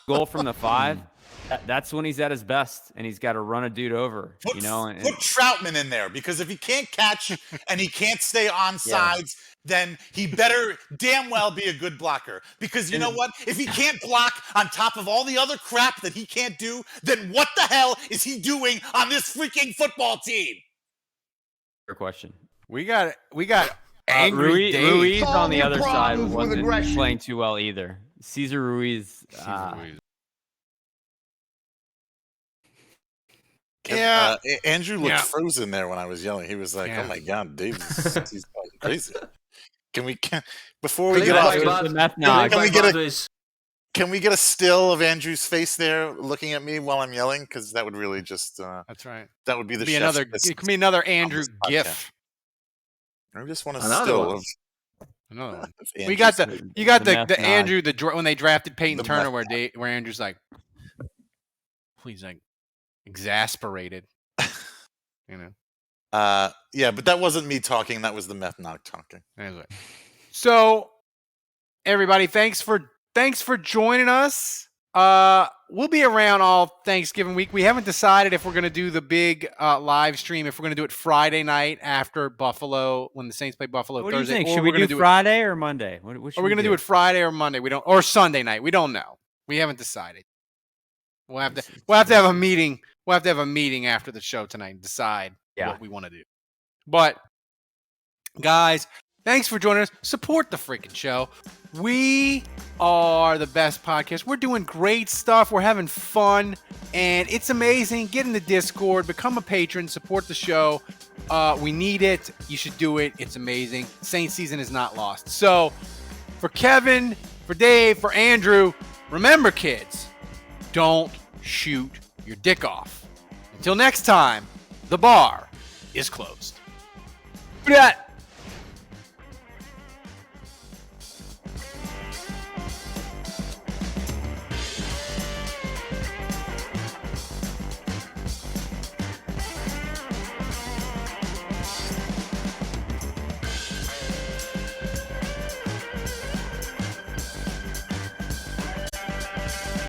Goal from the 5. That's when he's at his best, and he's got to run a dude over. Put Trautman in there, because if he can't catch and he can't stay on sides, then he better damn well be a good blocker. Because you know what? If he can't block on top of all the other crap that he can't do, then what the hell is he doing on this freaking football team? Your question. We got angry Dave. Ruiz on the other side wasn't playing too well either. Cesar Ruiz. Andrew looked frozen there when I was yelling. He was like, "Oh my God, Dave, he's going crazy." Before we get off, can we get a still of Andrew's face there looking at me while I'm yelling? Because that would really just that's right. That would be the it could be another Andrew gif. I just want a still of another one. You got the Andrew when they drafted Peyton Turner where Andrew's like, please, like, exasperated. You know. Yeah, but that wasn't me talking. That was the meth knock talking. Anyway. So, everybody, thanks for joining us. We'll be around all Thanksgiving week. We haven't decided if we're going to do the big live stream, if we're going to do it Friday night after Buffalo, when the Saints play Buffalo what Thursday. Do you think? Should we do Friday or Monday? What are we going to do it Friday or Monday? Or Sunday night. We don't know. We haven't decided. We'll have to have a meeting. We'll have to have a meeting after the show tonight and decide what we want to do. But guys, thanks for joining us. Support the freaking show. We are the best podcast. We're doing great stuff. We're having fun, and it's amazing. Get in the Discord, become a patron, support the show. We need it. You should do it. It's amazing. Saints season is not lost. So, for Kevin, for Dave, for Andrew, remember, kids, don't shoot your dick off. Until next time, the bar is closed. Do that.